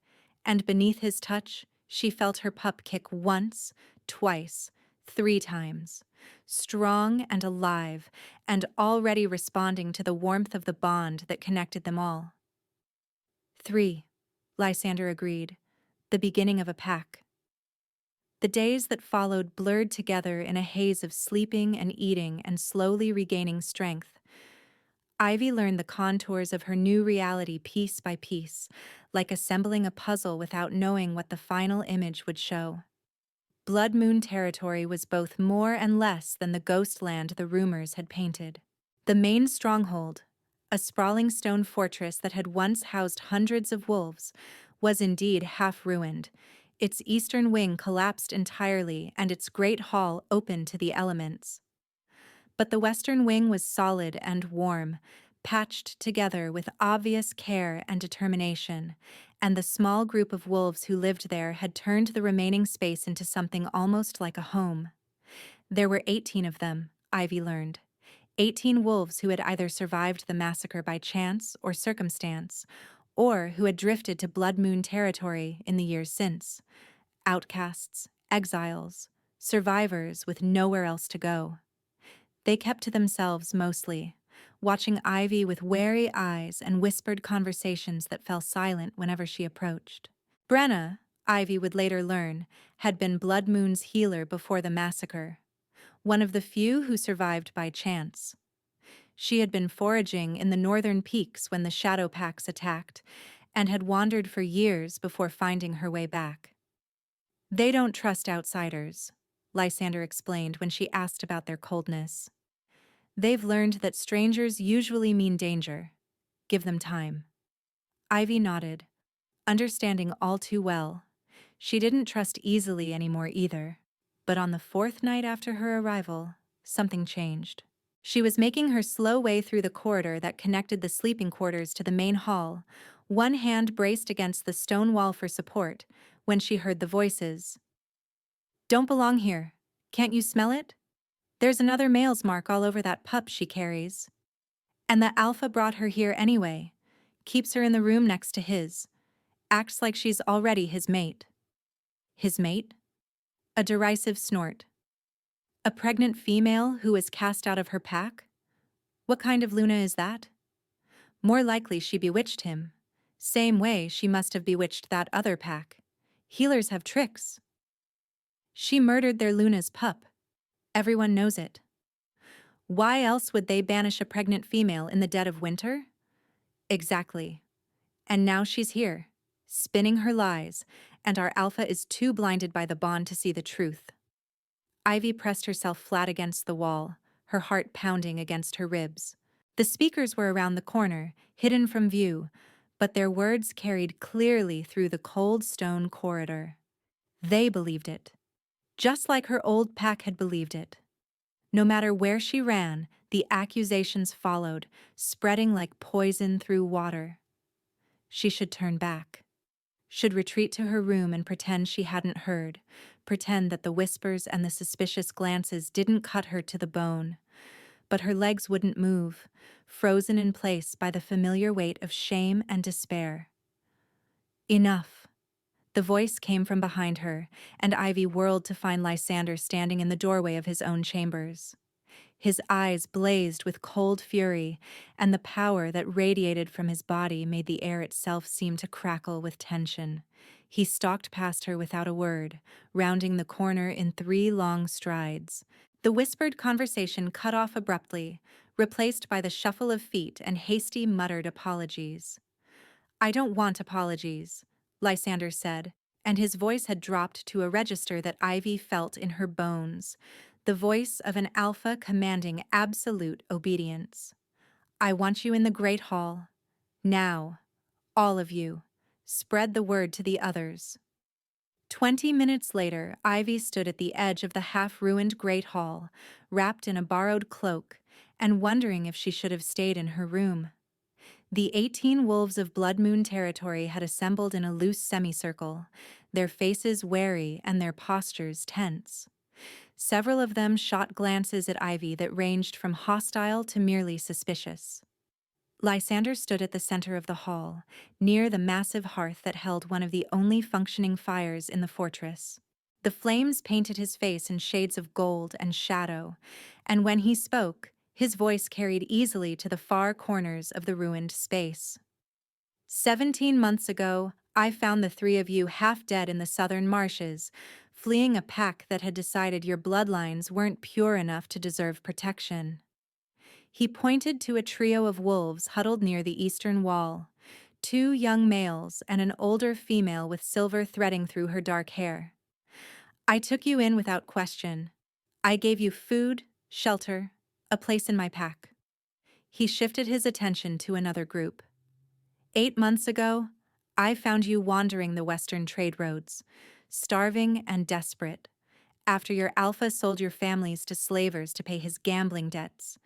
and beneath his touch she felt her pup kick once, twice, 3 times, strong and alive, and already responding to the warmth of the bond that connected them all. 3, Lysander agreed, the beginning of a pack. The days that followed blurred together in a haze of sleeping and eating and slowly regaining strength. Ivy learned the contours of her new reality piece by piece, like assembling a puzzle without knowing what the final image would show. Blood Moon territory was both more and less than the ghost land the rumors had painted. The main stronghold, a sprawling stone fortress that had once housed hundreds of wolves, was indeed half ruined. Its eastern wing collapsed entirely and its great hall open to the elements. But the western wing was solid and warm, patched together with obvious care and determination, and the small group of wolves who lived there had turned the remaining space into something almost like a home. There were 18 of them, Ivy learned. 18 wolves who had either survived the massacre by chance or circumstance, or who had drifted to Blood Moon territory in the years since. Outcasts, exiles, survivors with nowhere else to go. They kept to themselves mostly, watching Ivy with wary eyes and whispered conversations that fell silent whenever she approached. Brenna, Ivy would later learn, had been Blood Moon's healer before the massacre, one of the few who survived by chance. She had been foraging in the northern peaks when the Shadow Packs attacked, and had wandered for years before finding her way back. They don't trust outsiders, Lysander explained when she asked about their coldness. They've learned that strangers usually mean danger. Give them time. Ivy nodded, understanding all too well. She didn't trust easily anymore either. But on the fourth night after her arrival, something changed. She was making her slow way through the corridor that connected the sleeping quarters to the main hall, one hand braced against the stone wall for support, when she heard the voices. "Don't belong here. Can't you smell it? There's another male's mark all over that pup she carries. And the alpha brought her here anyway. Keeps her in the room next to his. Acts like she's already his mate." His mate? A derisive snort. A pregnant female who was cast out of her pack? What kind of Luna is that? More likely she bewitched him. Same way she must have bewitched that other pack. Healers have tricks. She murdered their Luna's pup. Everyone knows it. Why else would they banish a pregnant female in the dead of winter? Exactly. And now she's here, spinning her lies, and our alpha is too blinded by the bond to see the truth. Ivy pressed herself flat against the wall, her heart pounding against her ribs. The speakers were around the corner, hidden from view, but their words carried clearly through the cold stone corridor. They believed it, just like her old pack had believed it. No matter where she ran, the accusations followed, spreading like poison through water. She should turn back. Should retreat to her room and pretend she hadn't heard, pretend that the whispers and the suspicious glances didn't cut her to the bone. But her legs wouldn't move, frozen in place by the familiar weight of shame and despair. Enough. The voice came from behind her, and Ivy whirled to find Lysander standing in the doorway of his own chambers. His eyes blazed with cold fury, and the power that radiated from his body made the air itself seem to crackle with tension. He stalked past her without a word, rounding the corner in 3 long strides. The whispered conversation cut off abruptly, replaced by the shuffle of feet and hasty muttered apologies. "I don't want apologies," Lysander said, and his voice had dropped to a register that Ivy felt in her bones, the voice of an alpha commanding absolute obedience. "I want you in the Great Hall. Now. All of you. Spread the word to the others." 20 minutes later, Ivy stood at the edge of the half-ruined Great Hall, wrapped in a borrowed cloak, and wondering if she should have stayed in her room. The 18 wolves of Blood Moon territory had assembled in a loose semicircle, their faces wary and their postures tense. Several of them shot glances at Ivy that ranged from hostile to merely suspicious. Lysander stood at the center of the hall, near the massive hearth that held one of the only functioning fires in the fortress. The flames painted his face in shades of gold and shadow, and when he spoke, his voice carried easily to the far corners of the ruined space. 17 months ago, I found the 3 of you half dead in the southern marshes, fleeing a pack that had decided your bloodlines weren't pure enough to deserve protection. He pointed to a trio of wolves huddled near the eastern wall, 2 young males and an older female with silver threading through her dark hair. I took you in without question. I gave you food, shelter, a place in my pack. He shifted his attention to another group. 8 months ago, I found you wandering the western trade roads, starving and desperate, after your alpha sold your families to slavers to pay his gambling debts.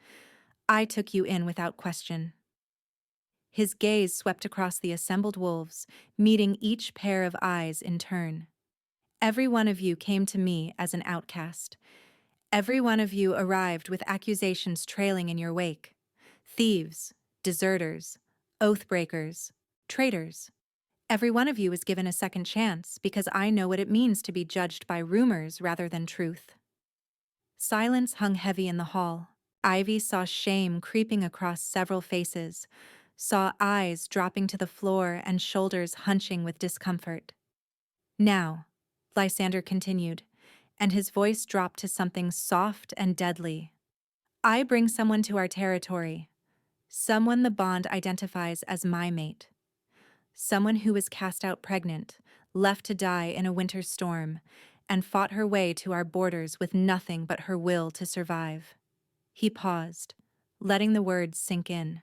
I took you in without question. His gaze swept across the assembled wolves, meeting each pair of eyes in turn. Every one of you came to me as an outcast. Every one of you arrived with accusations trailing in your wake. Thieves, deserters, oath-breakers, traitors. Every one of you was given a second chance because I know what it means to be judged by rumors rather than truth. Silence hung heavy in the hall. Ivy saw shame creeping across several faces, saw eyes dropping to the floor and shoulders hunching with discomfort. Now, Lysander continued, and his voice dropped to something soft and deadly. I bring someone to our territory, someone the bond identifies as my mate. Someone who was cast out pregnant, left to die in a winter storm, and fought her way to our borders with nothing but her will to survive. He paused, letting the words sink in.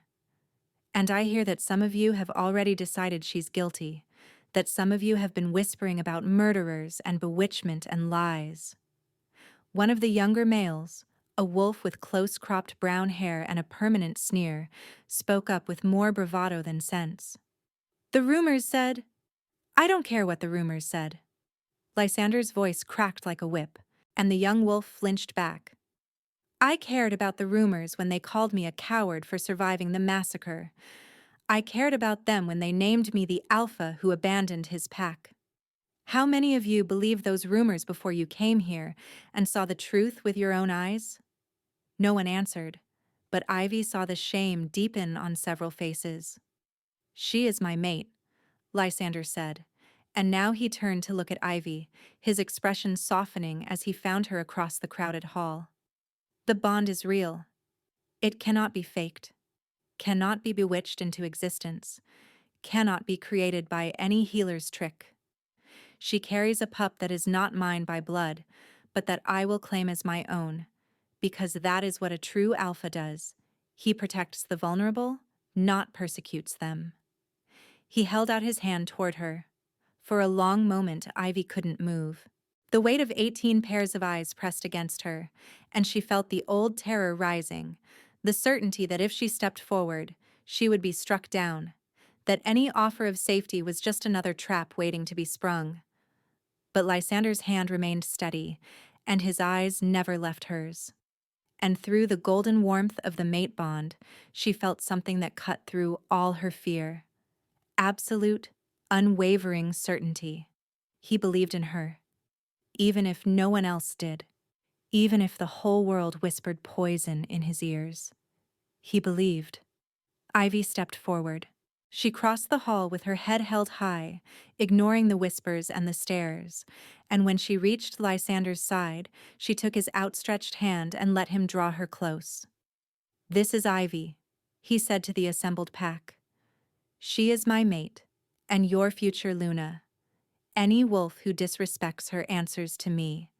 And I hear that some of you have already decided she's guilty, that some of you have been whispering about murderers and bewitchment and lies. One of the younger males, a wolf with close-cropped brown hair and a permanent sneer, spoke up with more bravado than sense. The rumors said, I don't care what the rumors said. Lysander's voice cracked like a whip, and the young wolf flinched back. I cared about the rumors when they called me a coward for surviving the massacre. I cared about them when they named me the alpha who abandoned his pack. How many of you believed those rumors before you came here and saw the truth with your own eyes? No one answered, but Ivy saw the shame deepen on several faces. She is my mate, Lysander said, and now he turned to look at Ivy, his expression softening as he found her across the crowded hall. The bond is real. It cannot be faked, cannot be bewitched into existence, cannot be created by any healer's trick. She carries a pup that is not mine by blood, but that I will claim as my own, because that is what a true alpha does. He protects the vulnerable, not persecutes them. He held out his hand toward her. For a long moment, Ivy couldn't move. The weight of 18 pairs of eyes pressed against her, and she felt the old terror rising, the certainty that if she stepped forward, she would be struck down, that any offer of safety was just another trap waiting to be sprung. But Lysander's hand remained steady, and his eyes never left hers. And through the golden warmth of the mate bond, she felt something that cut through all her fear. Absolute, unwavering certainty. He believed in her, even if no one else did, even if the whole world whispered poison in his ears. He believed. Ivy stepped forward. She crossed the hall with her head held high, ignoring the whispers and the stares, and when she reached Lysander's side, she took his outstretched hand and let him draw her close. This is Ivy, he said to the assembled pack. She is my mate, and your future Luna. Any wolf who disrespects her answers to me.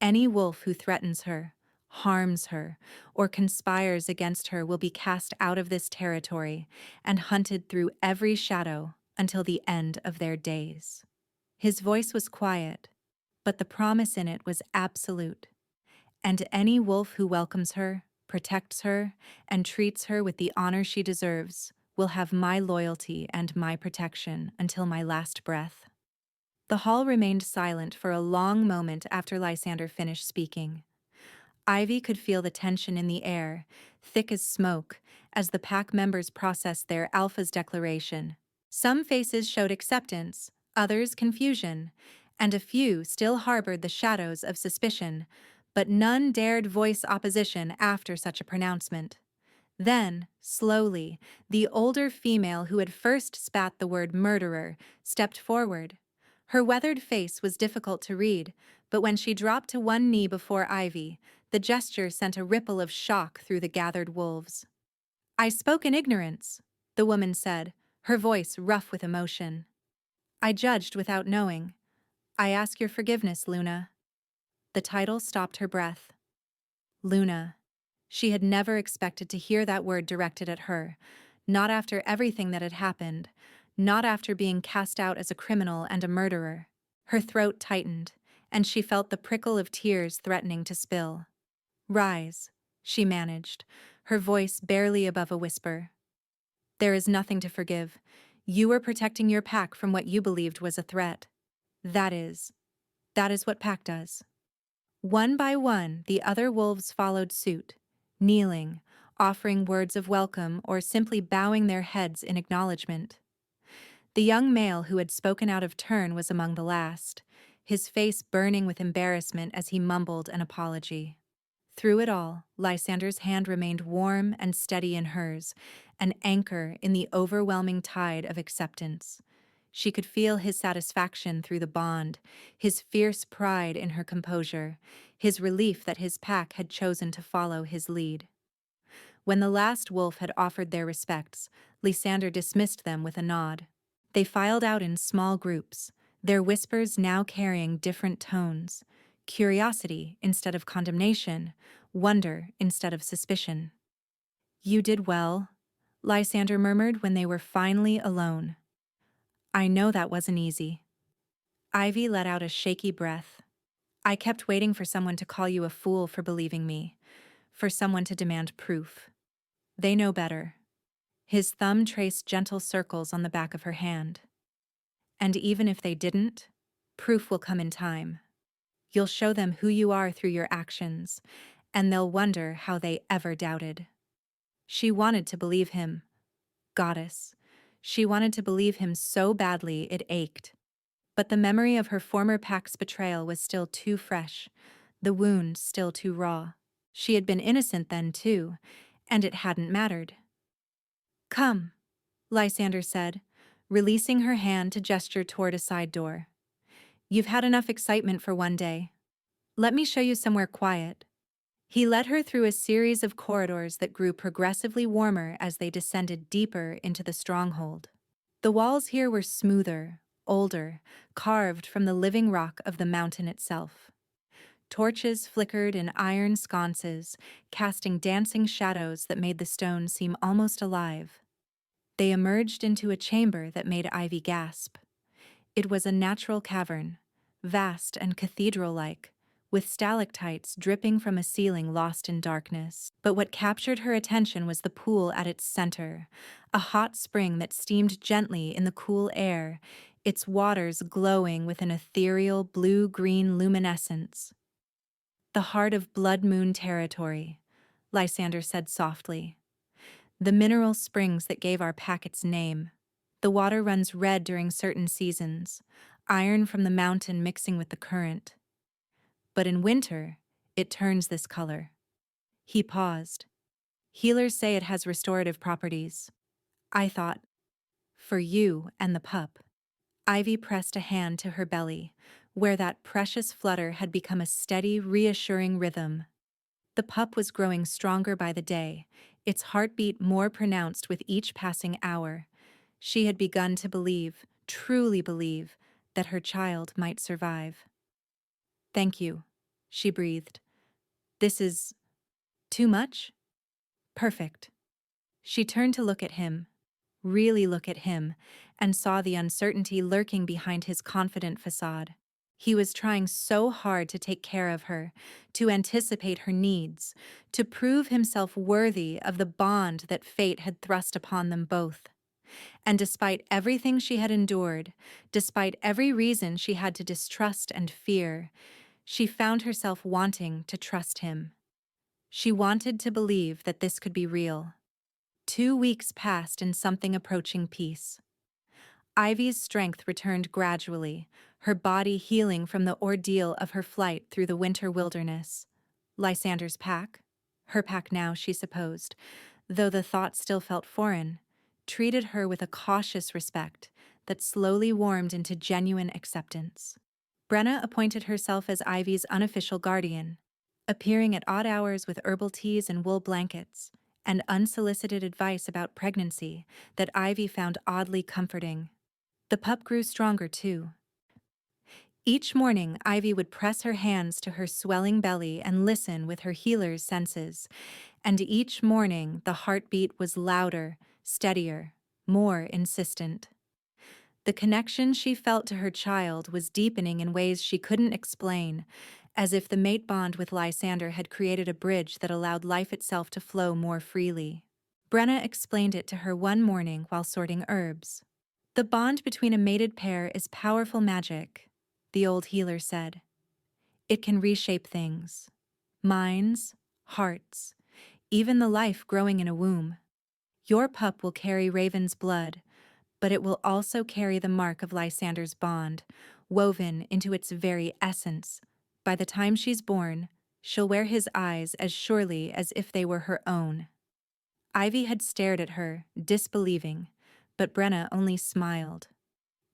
Any wolf who threatens her, harms her, or conspires against her will be cast out of this territory and hunted through every shadow until the end of their days. His voice was quiet, but the promise in it was absolute. And any wolf who welcomes her, protects her, and treats her with the honor she deserves will have my loyalty and my protection until my last breath. The hall remained silent for a long moment after Lysander finished speaking. Ivy could feel the tension in the air, thick as smoke, as the pack members processed their alpha's declaration. Some faces showed acceptance, others confusion, and a few still harbored the shadows of suspicion, but none dared voice opposition after such a pronouncement. Then, slowly, the older female who had first spat the word murderer stepped forward. Her weathered face was difficult to read, but when she dropped to one knee before Ivy, the gesture sent a ripple of shock through the gathered wolves. I spoke in ignorance, the woman said, her voice rough with emotion. I judged without knowing. I ask your forgiveness, Luna. The title stopped her breath. Luna. She had never expected to hear that word directed at her, not after everything that had happened, not after being cast out as a criminal and a murderer. Her throat tightened, and she felt the prickle of tears threatening to spill. Rise, she managed, her voice barely above a whisper. There is nothing to forgive. You were protecting your pack from what you believed was a threat. That is what pack does. One by one, the other wolves followed suit, kneeling, offering words of welcome or simply bowing their heads in acknowledgement. The young male who had spoken out of turn was among the last, his face burning with embarrassment as he mumbled an apology. Through it all, Lysander's hand remained warm and steady in hers, an anchor in the overwhelming tide of acceptance. She could feel his satisfaction through the bond, his fierce pride in her composure, his relief that his pack had chosen to follow his lead. When the last wolf had offered their respects, Lysander dismissed them with a nod. They filed out in small groups, their whispers now carrying different tones: curiosity instead of condemnation, wonder instead of suspicion. "You did well," Lysander murmured when they were finally alone. "I know that wasn't easy." Ivy let out a shaky breath. "I kept waiting for someone to call you a fool for believing me, for someone to demand proof. They know better." His thumb traced gentle circles on the back of her hand. "And even if they didn't, proof will come in time. You'll show them who you are through your actions, and they'll wonder how they ever doubted." She wanted to believe him. Goddess. She wanted to believe him so badly it ached. But the memory of her former pack's betrayal was still too fresh, the wound still too raw. She had been innocent then, too, and it hadn't mattered. "Come," Lysander said, releasing her hand to gesture toward a side door. "You've had enough excitement for one day. Let me show you somewhere quiet." He led her through a series of corridors that grew progressively warmer as they descended deeper into the stronghold. The walls here were smoother, older, carved from the living rock of the mountain itself. Torches flickered in iron sconces, casting dancing shadows that made the stone seem almost alive. They emerged into a chamber that made Ivy gasp. It was a natural cavern, vast and cathedral-like, with stalactites dripping from a ceiling lost in darkness. But what captured her attention was the pool at its center, a hot spring that steamed gently in the cool air, its waters glowing with an ethereal blue-green luminescence. "The heart of Blood Moon territory," Lysander said softly. "The mineral springs that gave our pack its name. The water runs red during certain seasons, iron from the mountain mixing with the current. But in winter, it turns this color." He paused. "Healers say it has restorative properties. I thought, for you and the pup." Ivy pressed a hand to her belly, where that precious flutter had become a steady, reassuring rhythm. The pup was growing stronger by the day, its heartbeat more pronounced with each passing hour. She had begun to believe, truly believe, that her child might survive. "Thank you," she breathed. "This is too much?" "Perfect." She turned to look at him, really look at him, and saw the uncertainty lurking behind his confident facade. He was trying so hard to take care of her, to anticipate her needs, to prove himself worthy of the bond that fate had thrust upon them both. And despite everything she had endured, despite every reason she had to distrust and fear, she found herself wanting to trust him. She wanted to believe that this could be real. 2 weeks passed in something approaching peace. Ivy's strength returned gradually, her body healing from the ordeal of her flight through the winter wilderness. Lysander's pack, her pack now, she supposed, though the thought still felt foreign, treated her with a cautious respect that slowly warmed into genuine acceptance. Brenna appointed herself as Ivy's unofficial guardian, appearing at odd hours with herbal teas and wool blankets, and unsolicited advice about pregnancy that Ivy found oddly comforting. The pup grew stronger, too. Each morning, Ivy would press her hands to her swelling belly and listen with her healer's senses, and each morning the heartbeat was louder, steadier, more insistent. The connection she felt to her child was deepening in ways she couldn't explain, as if the mate bond with Lysander had created a bridge that allowed life itself to flow more freely. Brenna explained it to her one morning while sorting herbs. "The bond between a mated pair is powerful magic," the old healer said. "It can reshape things. Minds, hearts, even the life growing in a womb. Your pup will carry Raven's blood, but it will also carry the mark of Lysander's bond, woven into its very essence. By the time she's born, she'll wear his eyes as surely as if they were her own." Ivy had stared at her, disbelieving, but Brenna only smiled.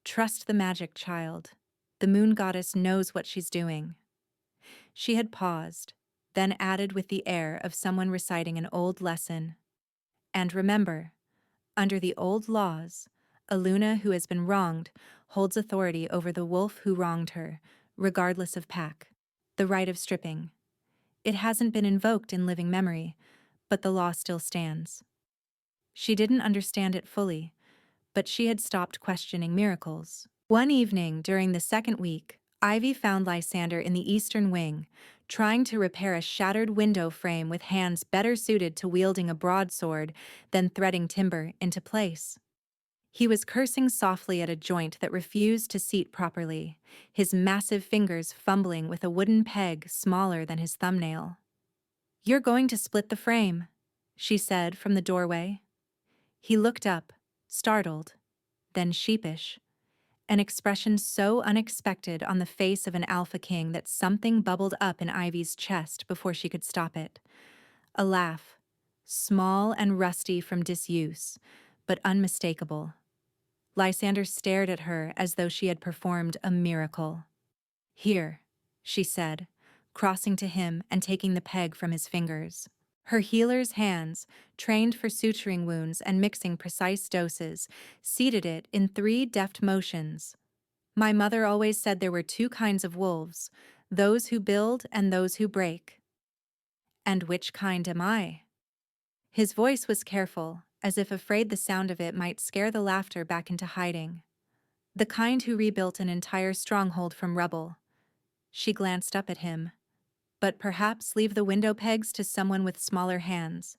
Trust the magic, child. The moon goddess knows what she's doing. She had paused, then added with the air of someone reciting an old lesson. And remember, under the old laws, a Luna who has been wronged holds authority over the wolf who wronged her, regardless of pack. The right of stripping. It hasn't been invoked in living memory, but the law still stands. She didn't understand it fully, but she had stopped questioning miracles. One evening during the second week, Ivy found Lysander in the eastern wing, trying to repair a shattered window frame with hands better suited to wielding a broadsword than threading timber into place. He was cursing softly at a joint that refused to seat properly, his massive fingers fumbling with a wooden peg smaller than his thumbnail. "You're going to split the frame," she said from the doorway. He looked up, startled, then sheepish, an expression so unexpected on the face of an alpha king that something bubbled up in Ivy's chest before she could stop it. A laugh, small and rusty from disuse, but unmistakable. Lysander stared at her as though she had performed a miracle. "Here," she said, crossing to him and taking the peg from his fingers. Her healer's hands, trained for suturing wounds and mixing precise doses, seated it in 3 deft motions. "My mother always said there were 2 kinds of wolves, those who build and those who break. And which kind am I?" His voice was careful, as if afraid the sound of it might scare the laughter back into hiding. "The kind who rebuilt an entire stronghold from rubble." She glanced up at him. "But perhaps leave the window pegs to someone with smaller hands."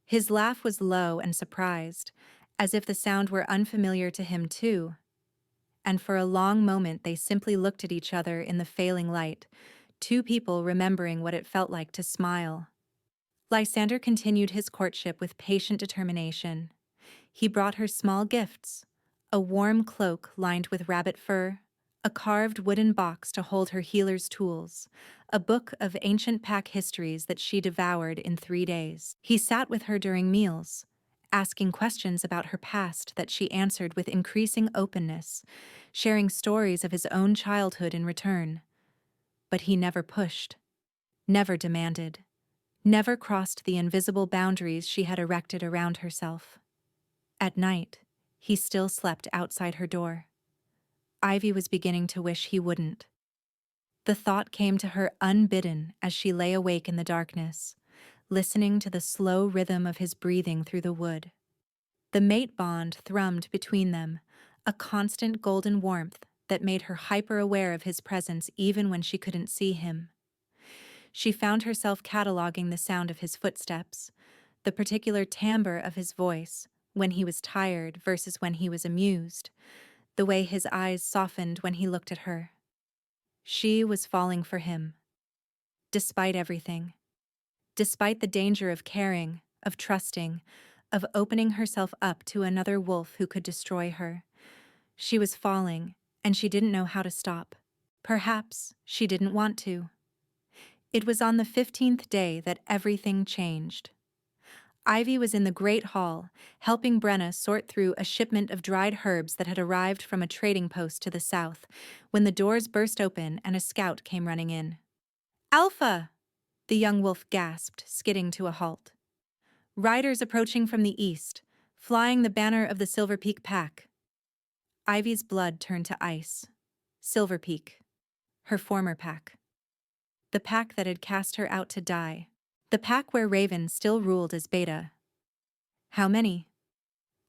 His laugh was low and surprised, as if the sound were unfamiliar to him too. And for a long moment they simply looked at each other in the failing light, 2 people remembering what it felt like to smile. Lysander continued his courtship with patient determination. He brought her small gifts, a warm cloak lined with rabbit fur, a carved wooden box to hold her healer's tools, a book of ancient pack histories that she devoured in 3 days. He sat with her during meals, asking questions about her past that she answered with increasing openness, sharing stories of his own childhood in return. But he never pushed, never demanded, never crossed the invisible boundaries she had erected around herself. At night, he still slept outside her door. Ivy was beginning to wish he wouldn't. The thought came to her unbidden as she lay awake in the darkness, listening to the slow rhythm of his breathing through the wood. The mate bond thrummed between them, a constant golden warmth that made her hyper-aware of his presence even when she couldn't see him. She found herself cataloging the sound of his footsteps, the particular timbre of his voice, when he was tired versus when he was amused, the way his eyes softened when he looked at her. She was falling for him. Despite everything. Despite the danger of caring, of trusting, of opening herself up to another wolf who could destroy her. She was falling, and she didn't know how to stop. Perhaps she didn't want to. It was on the 15th day that everything changed. Ivy was in the Great Hall, helping Brenna sort through a shipment of dried herbs that had arrived from a trading post to the south, when the doors burst open and a scout came running in. "Alpha!" the young wolf gasped, skidding to a halt. "Riders approaching from the east, flying the banner of the Silver Peak Pack." Ivy's blood turned to ice. Silver Peak. Her former pack. The pack that had cast her out to die. The pack where Raven still ruled as Beta. "How many?"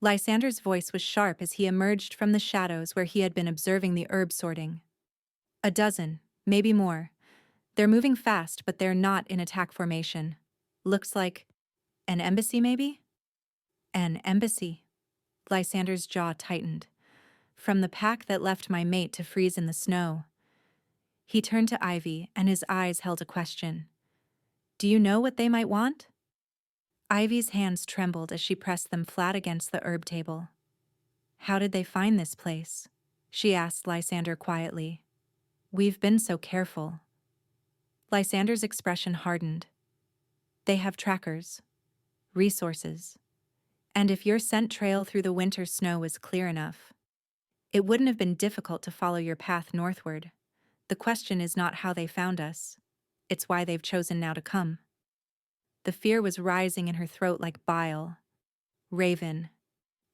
Lysander's voice was sharp as he emerged from the shadows where he had been observing the herb sorting. "A dozen, maybe more. They're moving fast, but they're not in attack formation. Looks like an embassy, maybe?" "An embassy." Lysander's jaw tightened. "From the pack that left my mate to freeze in the snow." He turned to Ivy, and his eyes held a question. "Do you know what they might want?" Ivy's hands trembled as she pressed them flat against the herb table. "How did they find this place?" she asked Lysander quietly. "We've been so careful." Lysander's expression hardened. "They have trackers. Resources. And if your scent trail through the winter snow is clear enough." It wouldn't have been difficult to follow your path northward. The question is not how they found us. It's why they've chosen now to come. The fear was rising in her throat like bile. Raven.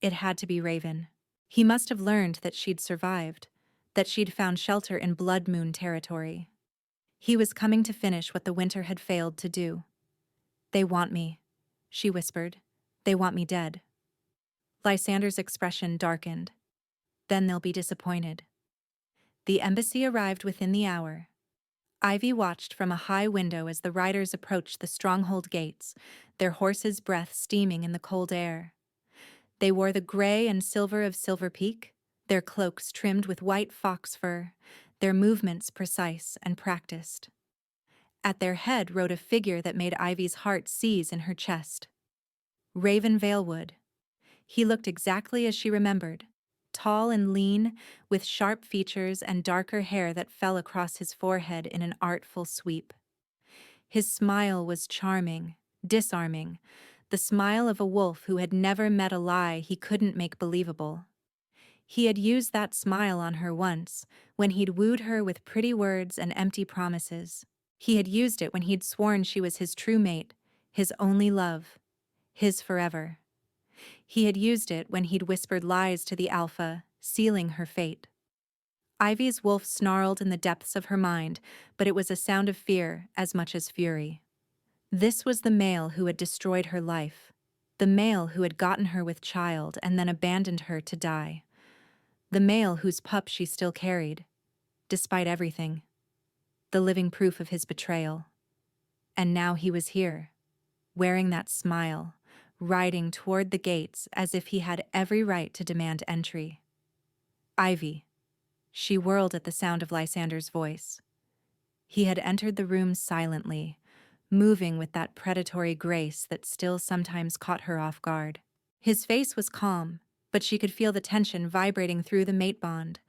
It had to be Raven. He must have learned that she'd survived, that she'd found shelter in Blood Moon territory. He was coming to finish what the winter had failed to do. They want me, she whispered. They want me dead. Lysander's expression darkened. Then they'll be disappointed. The embassy arrived within the hour. Ivy watched from a high window as the riders approached the stronghold gates, their horses' breath steaming in the cold air. They wore the gray and silver of Silver Peak, their cloaks trimmed with white fox fur, their movements precise and practiced. At their head rode a figure that made Ivy's heart seize in her chest. Raven Valewood. He looked exactly as she remembered, tall and lean, with sharp features and darker hair that fell across his forehead in an artful sweep. His smile was charming, disarming, the smile of a wolf who had never met a lie he couldn't make believable. He had used that smile on her once, when he'd wooed her with pretty words and empty promises. He had used it when he'd sworn she was his true mate, his only love, his forever. He had used it when he'd whispered lies to the Alpha, sealing her fate. Ivy's wolf snarled in the depths of her mind, but it was a sound of fear as much as fury. This was the male who had destroyed her life, the male who had gotten her with child and then abandoned her to die, the male whose pup she still carried, despite everything, the living proof of his betrayal. And now he was here, wearing that smile, riding toward the gates as if he had every right to demand entry. Ivy. She whirled at the sound of Lysander's voice. He had entered the room silently, moving with that predatory grace that still sometimes caught her off guard. His face was calm, but she could feel the tension vibrating through the mate bond,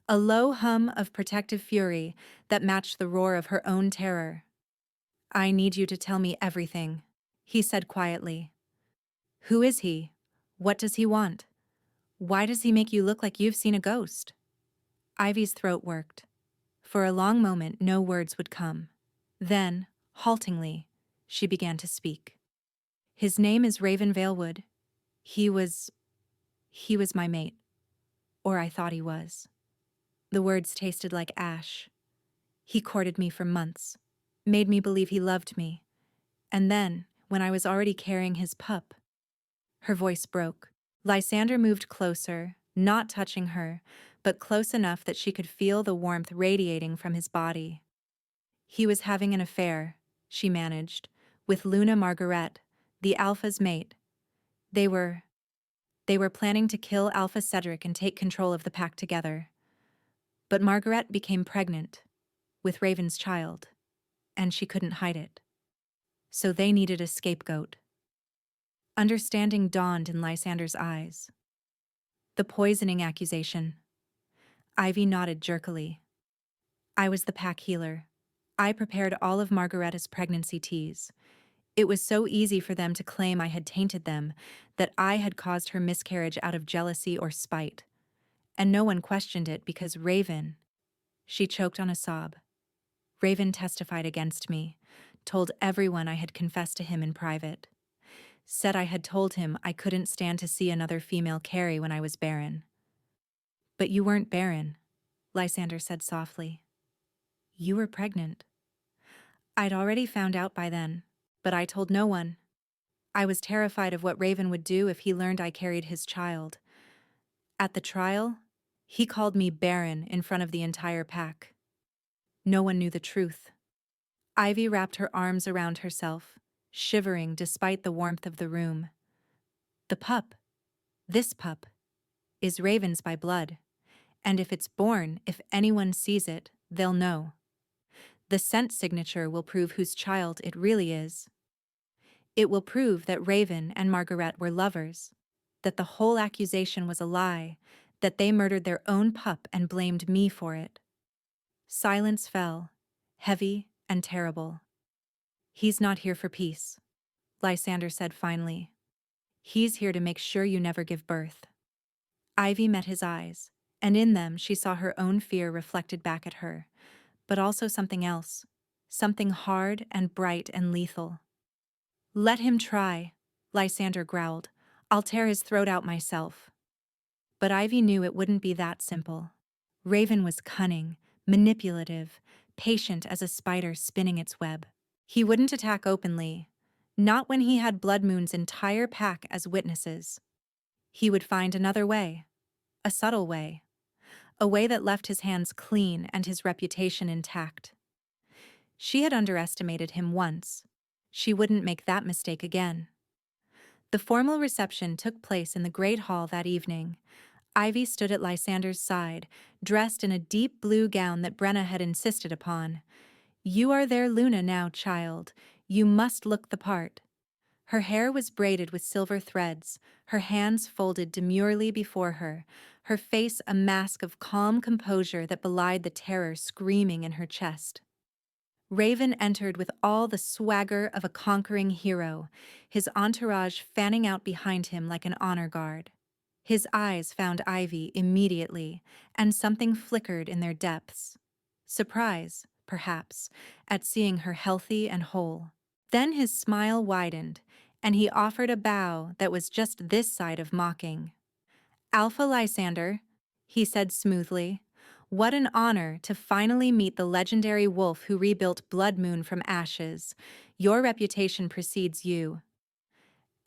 a low hum of protective fury that matched the roar of her own terror. "I need you to tell me everything," he said quietly. "Who is he? What does he want? Why does he make you look like you've seen a ghost?" Ivy's throat worked. For a long moment, no words would come. Then, haltingly, she began to speak. "His name is Raven Valewood. He was my mate. Or I thought he was." The words tasted like ash. "He courted me for months, made me believe he loved me. And then, when I was already carrying his pup..." Her voice broke. Lysander moved closer, not touching her, but close enough that she could feel the warmth radiating from his body. "He was having an affair," she managed, "with Luna Margaret, the Alpha's mate. They were planning to kill Alpha Cedric and take control of the pack together. But Margaret became pregnant, with Raven's child, and she couldn't hide it. So they needed a scapegoat." Understanding dawned in Lysander's eyes. "The poisoning accusation." Ivy nodded jerkily. "I was the pack healer. I prepared all of Margaretta's pregnancy teas. It was so easy for them to claim I had tainted them, that I had caused her miscarriage out of jealousy or spite. And no one questioned it because Raven..." She choked on a sob. "Raven testified against me, told everyone I had confessed to him in private. Said I had told him I couldn't stand to see another female carry when I was barren." "But you weren't barren," Lysander said softly. "You were pregnant." "I'd already found out by then, but I told no one. I was terrified of what Raven would do if he learned I carried his child. At the trial, he called me barren in front of the entire pack. No one knew the truth." Ivy wrapped her arms around herself, shivering despite the warmth of the room. "The pup, this pup, is Raven's by blood, and if it's born, if anyone sees it, they'll know. The scent signature will prove whose child it really is. It will prove that Raven and Margaret were lovers, that the whole accusation was a lie, that they murdered their own pup and blamed me for it." Silence fell, heavy and terrible. "He's not here for peace," Lysander said finally. "He's here to make sure you never give birth." Ivy met his eyes, and in them she saw her own fear reflected back at her, but also something else, something hard and bright and lethal. "Let him try," Lysander growled. "I'll tear his throat out myself." But Ivy knew it wouldn't be that simple. Raven was cunning, manipulative, patient as a spider spinning its web. He wouldn't attack openly, not when he had Blood Moon's entire pack as witnesses. He would find another way, a subtle way, a way that left his hands clean and his reputation intact. She had underestimated him once. She wouldn't make that mistake again. The formal reception took place in the Great Hall that evening. Ivy stood at Lysander's side, dressed in a deep blue gown that Brenna had insisted upon. "You are their Luna now, child. You must look the part." Her hair was braided with silver threads, her hands folded demurely before her, her face a mask of calm composure that belied the terror screaming in her chest. Raven entered with all the swagger of a conquering hero, his entourage fanning out behind him like an honor guard. His eyes found Ivy immediately, and something flickered in their depths. Surprise, perhaps, at seeing her healthy and whole. Then his smile widened, and he offered a bow that was just this side of mocking. "Alpha Lysander," he said smoothly. "What an honor to finally meet the legendary wolf who rebuilt Blood Moon from ashes. Your reputation precedes you."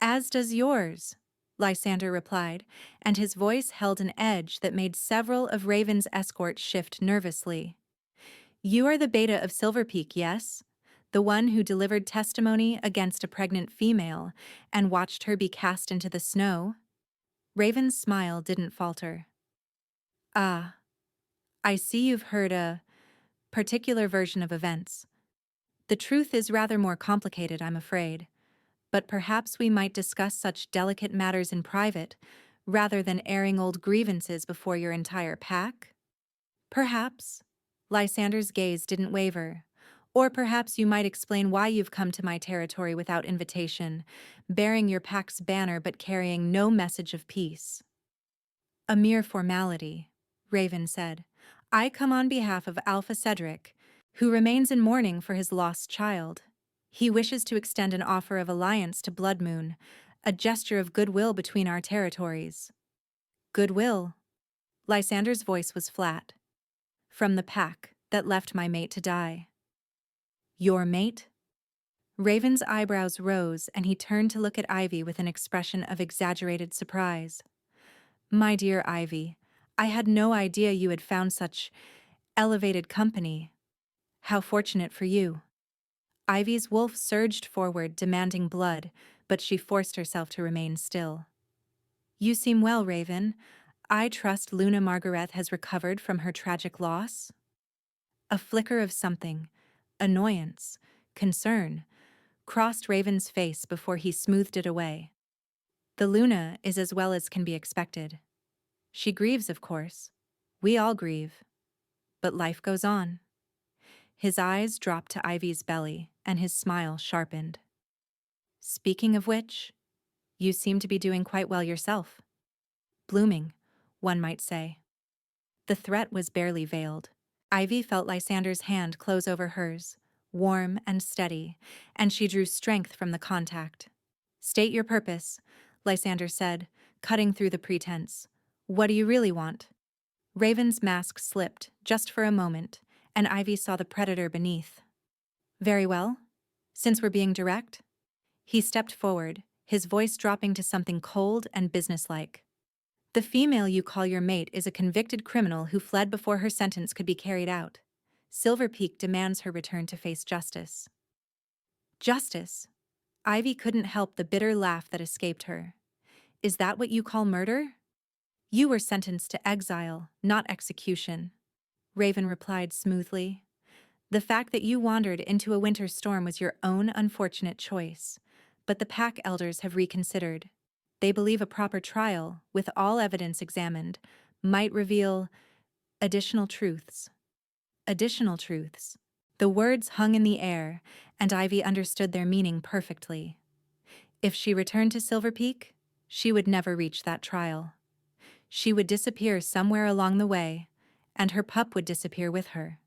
"As does yours," Lysander replied, and his voice held an edge that made several of Raven's escorts shift nervously. "You are the beta of Silver Peak, yes? The one who delivered testimony against a pregnant female and watched her be cast into the snow?" Raven's smile didn't falter. "Ah, I see you've heard a particular version of events. The truth is rather more complicated, I'm afraid, but perhaps we might discuss such delicate matters in private, rather than airing old grievances before your entire pack?" "Perhaps." Lysander's gaze didn't waver. "Or perhaps you might explain why you've come to my territory without invitation, bearing your pack's banner but carrying no message of peace." "A mere formality," Raven said. "I come on behalf of Alpha Cedric, who remains in mourning for his lost child. He wishes to extend an offer of alliance to Blood Moon, a gesture of goodwill between our territories." "Goodwill?" Lysander's voice was flat. "From the pack that left my mate to die." "Your mate?" Raven's eyebrows rose and he turned to look at Ivy with an expression of exaggerated surprise. "My dear Ivy, I had no idea you had found such elevated company. How fortunate for you." Ivy's wolf surged forward, demanding blood, but she forced herself to remain still. "You seem well, Raven. I trust Luna Margaret has recovered from her tragic loss?" A flicker of something, annoyance, concern, crossed Raven's face before he smoothed it away. "The Luna is as well as can be expected. She grieves, of course. We all grieve. But life goes on." His eyes dropped to Ivy's belly, and his smile sharpened. "Speaking of which, you seem to be doing quite well yourself. Blooming, one might say." The threat was barely veiled. Ivy felt Lysander's hand close over hers, warm and steady, and she drew strength from the contact. "State your purpose," Lysander said, cutting through the pretense. "What do you really want?" Raven's mask slipped, just for a moment, and Ivy saw the predator beneath. "Very well. Since we're being direct." He stepped forward, his voice dropping to something cold and businesslike. "The female you call your mate is a convicted criminal who fled before her sentence could be carried out. Silver Peak demands her return to face justice." "Justice?" Ivy couldn't help the bitter laugh that escaped her. "Is that what you call murder?" "You were sentenced to exile, not execution," Raven replied smoothly. "The fact that you wandered into a winter storm was your own unfortunate choice, but the pack elders have reconsidered. They believe a proper trial, with all evidence examined, might reveal additional truths." Additional truths. The words hung in the air, and Ivy understood their meaning perfectly. If she returned to Silver Peak, she would never reach that trial. She would disappear somewhere along the way, and her pup would disappear with her,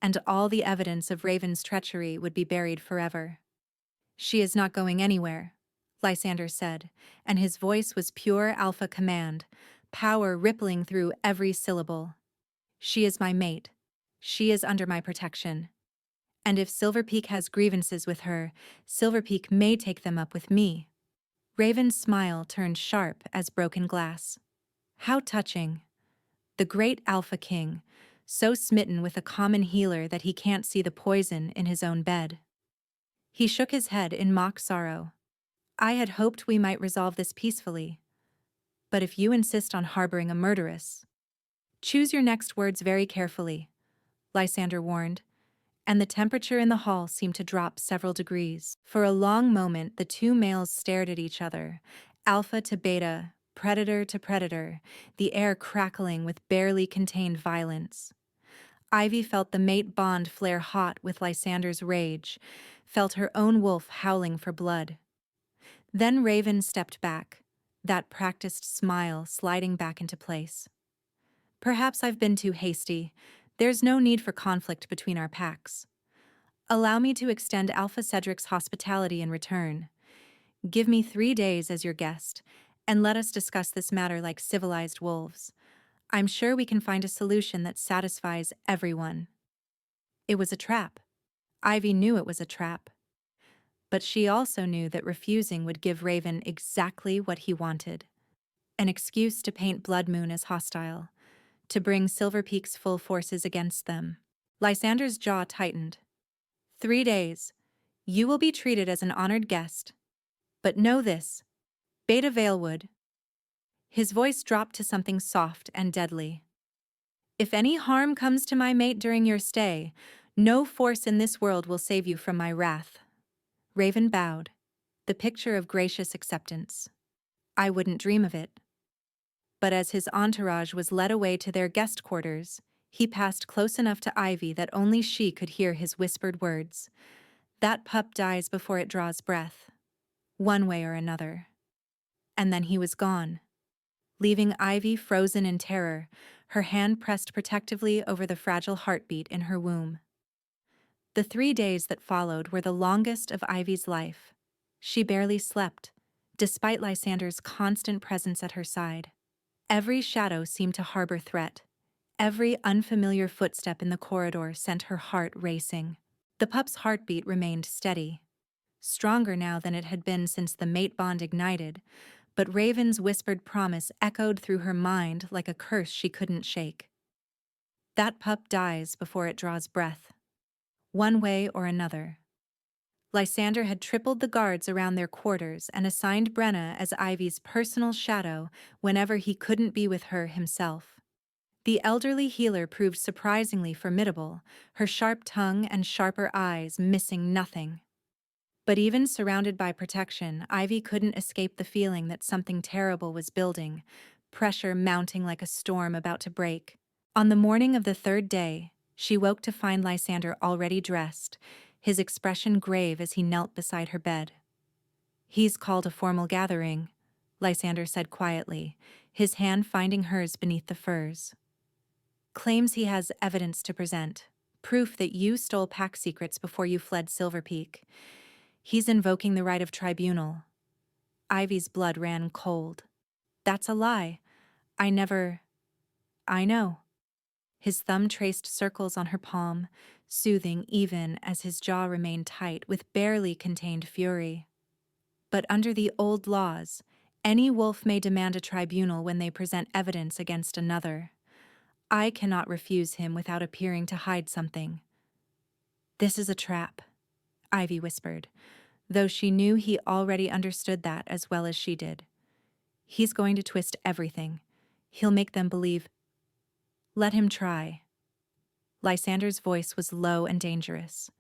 and all the evidence of Raven's treachery would be buried forever. "She is not going anywhere," Lysander said, and his voice was pure alpha command, power rippling through every syllable. "She is my mate. She is under my protection. And if Silver Peak has grievances with her, Silver Peak may take them up with me." Raven's smile turned sharp as broken glass. How touching. The great Alpha King, so smitten with a common healer that he can't see the poison in his own bed. He shook his head in mock sorrow. "I had hoped we might resolve this peacefully. But if you insist on harboring a murderess—" "Choose your next words very carefully," Lysander warned, and the temperature in the hall seemed to drop several degrees. For a long moment the two males stared at each other, alpha to beta, predator to predator, the air crackling with barely contained violence. Ivy felt the mate bond flare hot with Lysander's rage, felt her own wolf howling for blood. Then Raven stepped back, that practiced smile sliding back into place. "Perhaps I've been too hasty. There's no need for conflict between our packs. Allow me to extend Alpha Cedric's hospitality in return. Give me 3 days as your guest, and let us discuss this matter like civilized wolves. I'm sure we can find a solution that satisfies everyone." It was a trap. Ivy knew it was a trap. But she also knew that refusing would give Raven exactly what he wanted. An excuse to paint Blood Moon as hostile, to bring Silver Peak's full forces against them. Lysander's jaw tightened. 3 days. You will be treated as an honored guest. But know this. Beta Valewood. His voice dropped to something soft and deadly. "If any harm comes to my mate during your stay, no force in this world will save you from my wrath." Raven bowed, the picture of gracious acceptance. "I wouldn't dream of it." But as his entourage was led away to their guest quarters, he passed close enough to Ivy that only she could hear his whispered words. "That pup dies before it draws breath, one way or another." And then he was gone, leaving Ivy frozen in terror, her hand pressed protectively over the fragile heartbeat in her womb. The 3 days that followed were the longest of Ivy's life. She barely slept, despite Lysander's constant presence at her side. Every shadow seemed to harbor threat. Every unfamiliar footstep in the corridor sent her heart racing. The pup's heartbeat remained steady, stronger now than it had been since the mate bond ignited, but Raven's whispered promise echoed through her mind like a curse she couldn't shake. That pup dies before it draws breath, one way or another. Lysander had tripled the guards around their quarters and assigned Brenna as Ivy's personal shadow whenever he couldn't be with her himself. The elderly healer proved surprisingly formidable, her sharp tongue and sharper eyes missing nothing. But even surrounded by protection, Ivy couldn't escape the feeling that something terrible was building, pressure mounting like a storm about to break. On the morning of the 3rd day, she woke to find Lysander already dressed, his expression grave as he knelt beside her bed. "He's called a formal gathering," Lysander said quietly, his hand finding hers beneath the furs. "Claims he has evidence to present, proof that you stole pack secrets before you fled Silver Peak. He's invoking the right of tribunal." Ivy's blood ran cold. "That's a lie. I never—" "I know." His thumb traced circles on her palm, soothing even as his jaw remained tight with barely contained fury. "But under the old laws, any wolf may demand a tribunal when they present evidence against another. I cannot refuse him without appearing to hide something." "This is a trap," Ivy whispered, though she knew he already understood that as well as she did. "He's going to twist everything. He'll make them believe—" "Let him try." Lysander's voice was low and dangerous.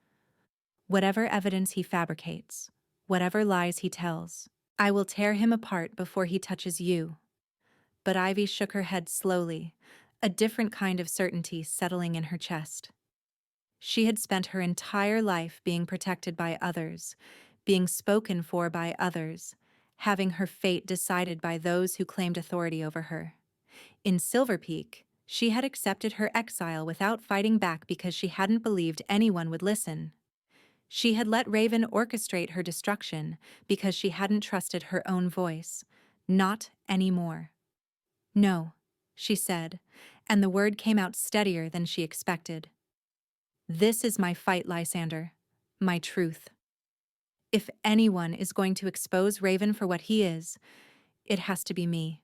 "Whatever evidence he fabricates, whatever lies he tells, I will tear him apart before he touches you." But Ivy shook her head slowly, a different kind of certainty settling in her chest. She had spent her entire life being protected by others, being spoken for by others, having her fate decided by those who claimed authority over her. In Silver Peak, she had accepted her exile without fighting back because she hadn't believed anyone would listen. She had let Raven orchestrate her destruction because she hadn't trusted her own voice. Not anymore. No, she said, and the word came out steadier than she expected. This is my fight, Lysander. My truth. If anyone is going to expose Raven for what he is, it has to be me.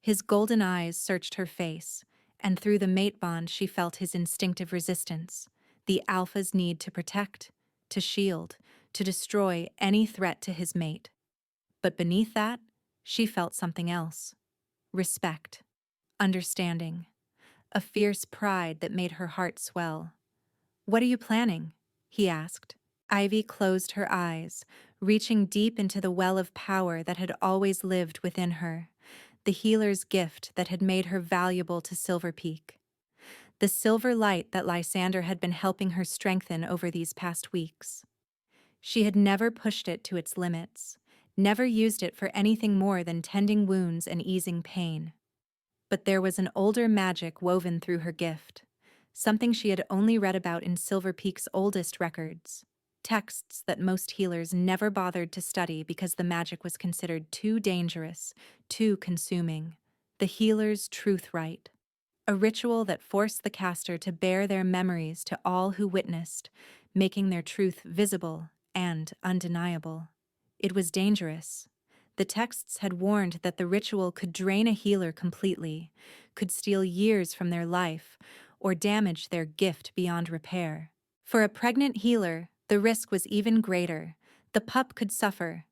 His golden eyes searched her face, and through the mate bond she felt his instinctive resistance, the alpha's need to protect, to shield, to destroy any threat to his mate. But beneath that, she felt something else. Respect. Understanding. A fierce pride that made her heart swell. "What are you planning?" he asked. Ivy closed her eyes, reaching deep into the well of power that had always lived within her, the healer's gift that had made her valuable to Silver Peak. The silver light that Lysander had been helping her strengthen over these past weeks. She had never pushed it to its limits, never used it for anything more than tending wounds and easing pain. But there was an older magic woven through her gift, something she had only read about in Silver Peak's oldest records, texts that most healers never bothered to study because the magic was considered too dangerous, too consuming. The healer's truth rite, a ritual that forced the caster to bear their memories to all who witnessed, making their truth visible and undeniable. It was dangerous. The texts had warned that the ritual could drain a healer completely, could steal years from their life, or damage their gift beyond repair. For a pregnant healer, the risk was even greater. The pup could suffer,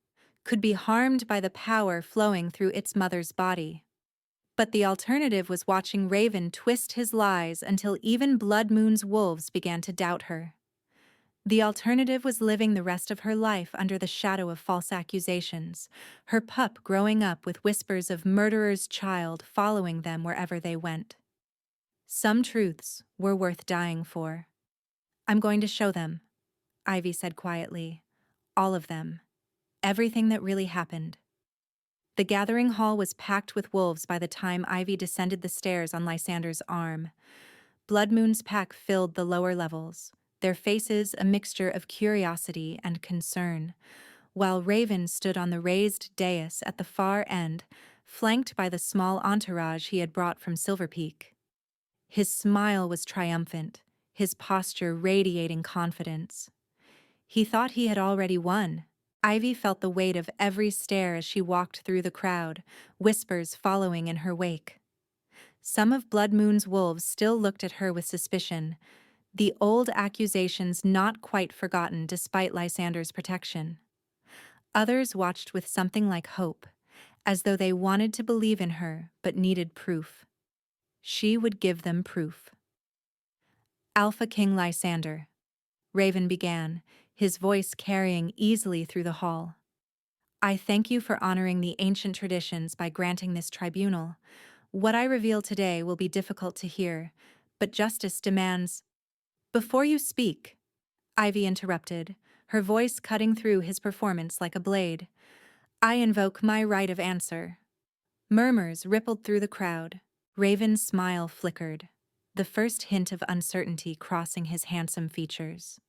could be harmed by the power flowing through its mother's body. But the alternative was watching Raven twist his lies until even Blood Moon's wolves began to doubt her. The alternative was living the rest of her life under the shadow of false accusations, her pup growing up with whispers of murderer's child following them wherever they went. Some truths were worth dying for. "I'm going to show them," Ivy said quietly. "All of them. Everything that really happened." The gathering hall was packed with wolves by the time Ivy descended the stairs on Lysander's arm. Blood Moon's pack filled the lower levels, their faces a mixture of curiosity and concern, while Raven stood on the raised dais at the far end, flanked by the small entourage he had brought from Silver Peak. His smile was triumphant, his posture radiating confidence. He thought he had already won. Ivy felt the weight of every stare as she walked through the crowd, whispers following in her wake. Some of Blood Moon's wolves still looked at her with suspicion, the old accusations not quite forgotten despite Lysander's protection. Others watched with something like hope, as though they wanted to believe in her but needed proof. She would give them proof. "Alpha King Lysander," Raven began, his voice carrying easily through the hall. "I thank you for honoring the ancient traditions by granting this tribunal. What I reveal today will be difficult to hear, but justice demands—" "Before you speak," Ivy interrupted, her voice cutting through his performance like a blade, "I invoke my right of answer." Murmurs rippled through the crowd. Raven's smile flickered, the first hint of uncertainty crossing his handsome features.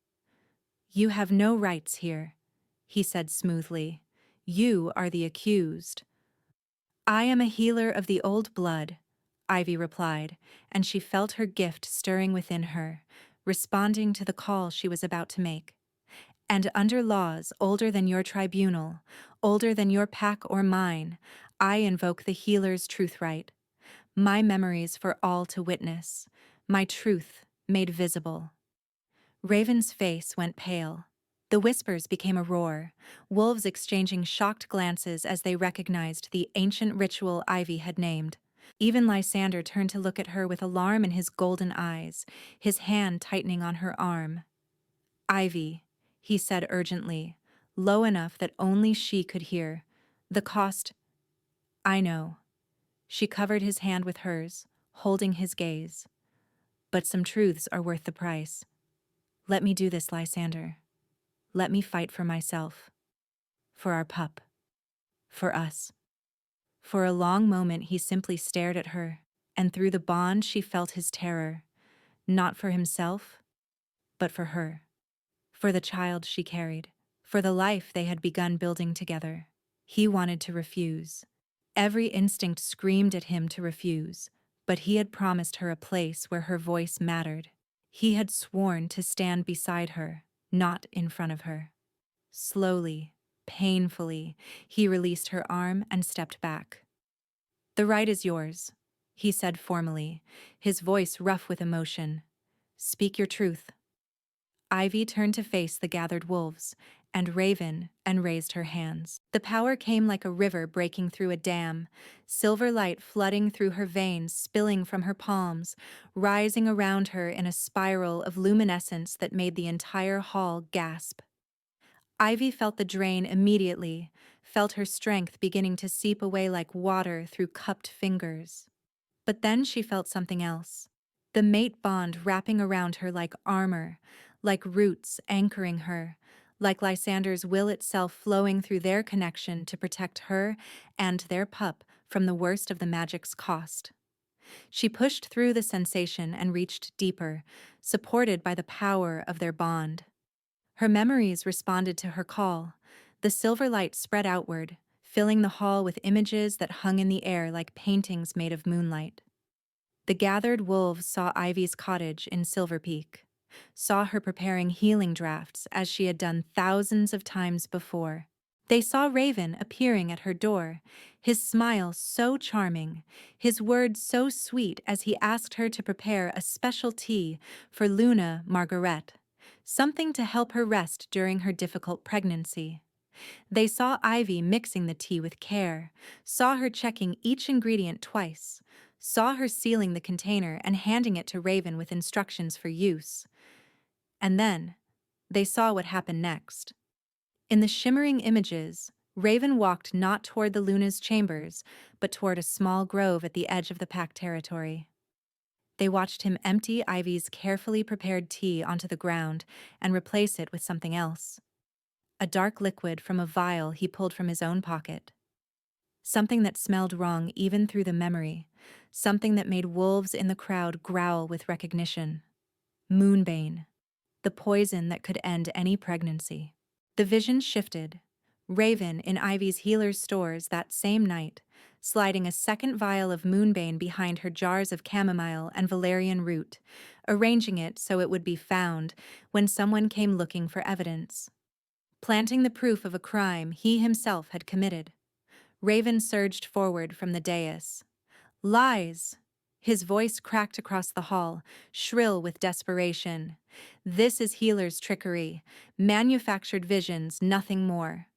"You have no rights here," he said smoothly. "You are the accused." "I am a healer of the old blood," Ivy replied, and she felt her gift stirring within her, responding to the call she was about to make. "And under laws older than your tribunal, older than your pack or mine, I invoke the healer's truth right. My memories for all to witness, my truth made visible." Raven's face went pale. The whispers became a roar, wolves exchanging shocked glances as they recognized the ancient ritual Ivy had named. Even Lysander turned to look at her with alarm in his golden eyes, his hand tightening on her arm. "Ivy," he said urgently, low enough that only she could hear. "The cost—" "I know." She covered his hand with hers, holding his gaze. "But some truths are worth the price. Let me do this, Lysander. Let me fight for myself. For our pup. For us." For a long moment he simply stared at her, and through the bond she felt his terror, not for himself, but for her. For the child she carried, for the life they had begun building together. He wanted to refuse. Every instinct screamed at him to refuse, but he had promised her a place where her voice mattered. He had sworn to stand beside her, not in front of her. Slowly, painfully, he released her arm and stepped back. "The right is yours," he said formally, his voice rough with emotion. "Speak your truth." Ivy turned to face the gathered wolves, and Raven, and raised her hands. The power came like a river breaking through a dam, silver light flooding through her veins, spilling from her palms, rising around her in a spiral of luminescence that made the entire hall gasp. Ivy felt the drain immediately, felt her strength beginning to seep away like water through cupped fingers. But then she felt something else. The mate bond wrapping around her like armor, like roots anchoring her, like Lysander's will itself flowing through their connection to protect her and their pup from the worst of the magic's cost. She pushed through the sensation and reached deeper, supported by the power of their bond. Her memories responded to her call. The silver light spread outward, filling the hall with images that hung in the air like paintings made of moonlight. The gathered wolves saw Ivy's cottage in Silver Peak, saw her preparing healing drafts as she had done thousands of times before. They saw Raven appearing at her door, his smile so charming, his words so sweet as he asked her to prepare a special tea for Luna Margaret, something to help her rest during her difficult pregnancy. They saw Ivy mixing the tea with care, saw her checking each ingredient twice, saw her sealing the container and handing it to Raven with instructions for use. And then, they saw what happened next. In the shimmering images, Raven walked not toward the Luna's chambers, but toward a small grove at the edge of the pack territory. They watched him empty Ivy's carefully prepared tea onto the ground and replace it with something else. A dark liquid from a vial he pulled from his own pocket. Something that smelled wrong even through the memory, something that made wolves in the crowd growl with recognition. Moonbane, the poison that could end any pregnancy. The vision shifted. Raven in Ivy's healer's stores that same night, sliding a second vial of moonbane behind her jars of chamomile and valerian root, arranging it so it would be found when someone came looking for evidence. Planting the proof of a crime he himself had committed. Raven surged forward from the dais. "Lies!" His voice cracked across the hall, shrill with desperation. "This is healer's trickery, manufactured visions, nothing more."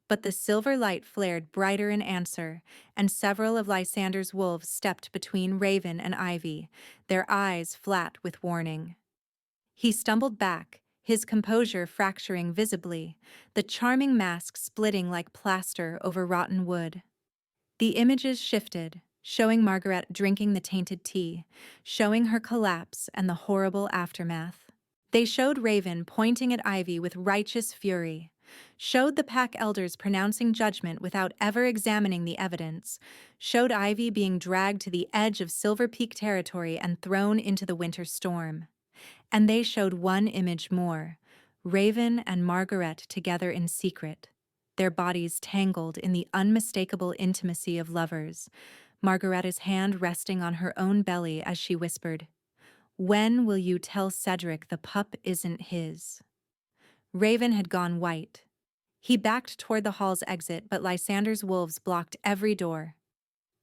But the silver light flared brighter in answer, and several of Lysander's wolves stepped between Raven and Ivy, their eyes flat with warning. He stumbled back, his composure fracturing visibly, the charming mask splitting like plaster over rotten wood. The images shifted, showing Margaret drinking the tainted tea, showing her collapse and the horrible aftermath. They showed Raven pointing at Ivy with righteous fury, showed the pack elders pronouncing judgment without ever examining the evidence, showed Ivy being dragged to the edge of Silver Peak territory and thrown into the winter storm. And they showed one image more, Raven and Margaret together in secret, their bodies tangled in the unmistakable intimacy of lovers, Margaret's hand resting on her own belly as she whispered, "When will you tell Cedric the pup isn't his?" Raven had gone white. He backed toward the hall's exit, but Lysander's wolves blocked every door.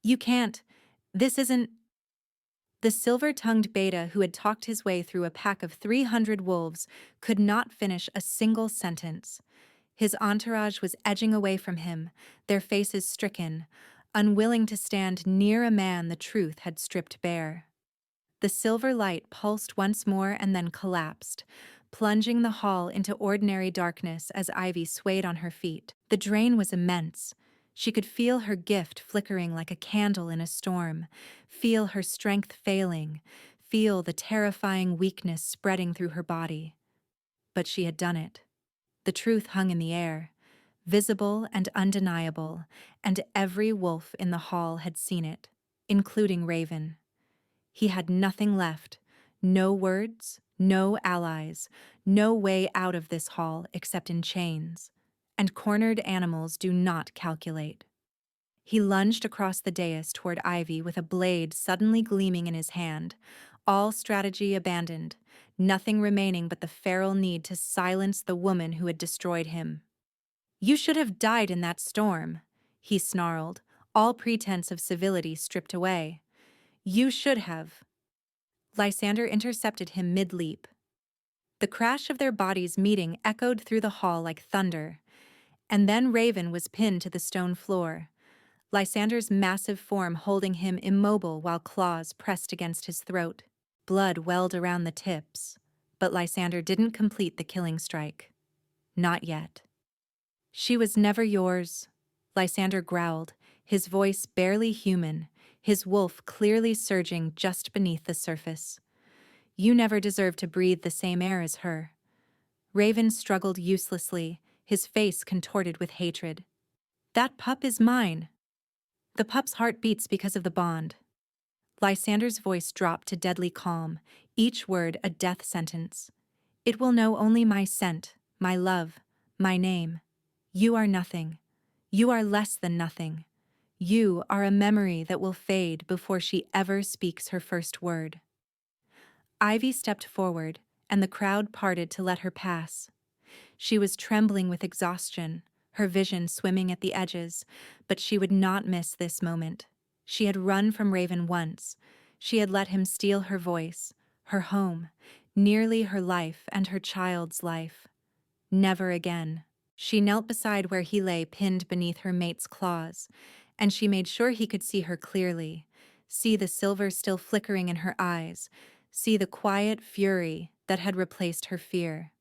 "You can't. This isn't—" The silver-tongued beta who had talked his way through a pack of 300 wolves could not finish a single sentence. His entourage was edging away from him, their faces stricken, unwilling to stand near a man the truth had stripped bare. The silver light pulsed once more and then collapsed, plunging the hall into ordinary darkness as Ivy swayed on her feet. The drain was immense. She could feel her gift flickering like a candle in a storm, feel her strength failing, feel the terrifying weakness spreading through her body. But she had done it. The truth hung in the air, visible and undeniable, and every wolf in the hall had seen it, including Raven. He had nothing left, no words, no allies, no way out of this hall except in chains, and cornered animals do not calculate. He lunged across the dais toward Ivy with a blade suddenly gleaming in his hand, all strategy abandoned, nothing remaining but the feral need to silence the woman who had destroyed him. "You should have died in that storm," he snarled, all pretense of civility stripped away. "You should have." Lysander intercepted him mid-leap. The crash of their bodies meeting echoed through the hall like thunder, and then Raven was pinned to the stone floor, Lysander's massive form holding him immobile while claws pressed against his throat. Blood welled around the tips, but Lysander didn't complete the killing strike. Not yet. "She was never yours," Lysander growled, his voice barely human, his wolf clearly surging just beneath the surface. "You never deserved to breathe the same air as her." Raven struggled uselessly, his face contorted with hatred. "That pup is mine." "The pup's heart beats because of the bond." Lysander's voice dropped to deadly calm, each word a death sentence. "It will know only my scent, my love, my name. You are nothing. You are less than nothing. You are a memory that will fade before she ever speaks her first word." Ivy stepped forward, and the crowd parted to let her pass. She was trembling with exhaustion, her vision swimming at the edges, but she would not miss this moment. She had run from Raven once. She had let him steal her voice, her home, nearly her life and her child's life. Never again. She knelt beside where he lay pinned beneath her mate's claws, and she made sure he could see her clearly, see the silver still flickering in her eyes, see the quiet fury that had replaced her fear.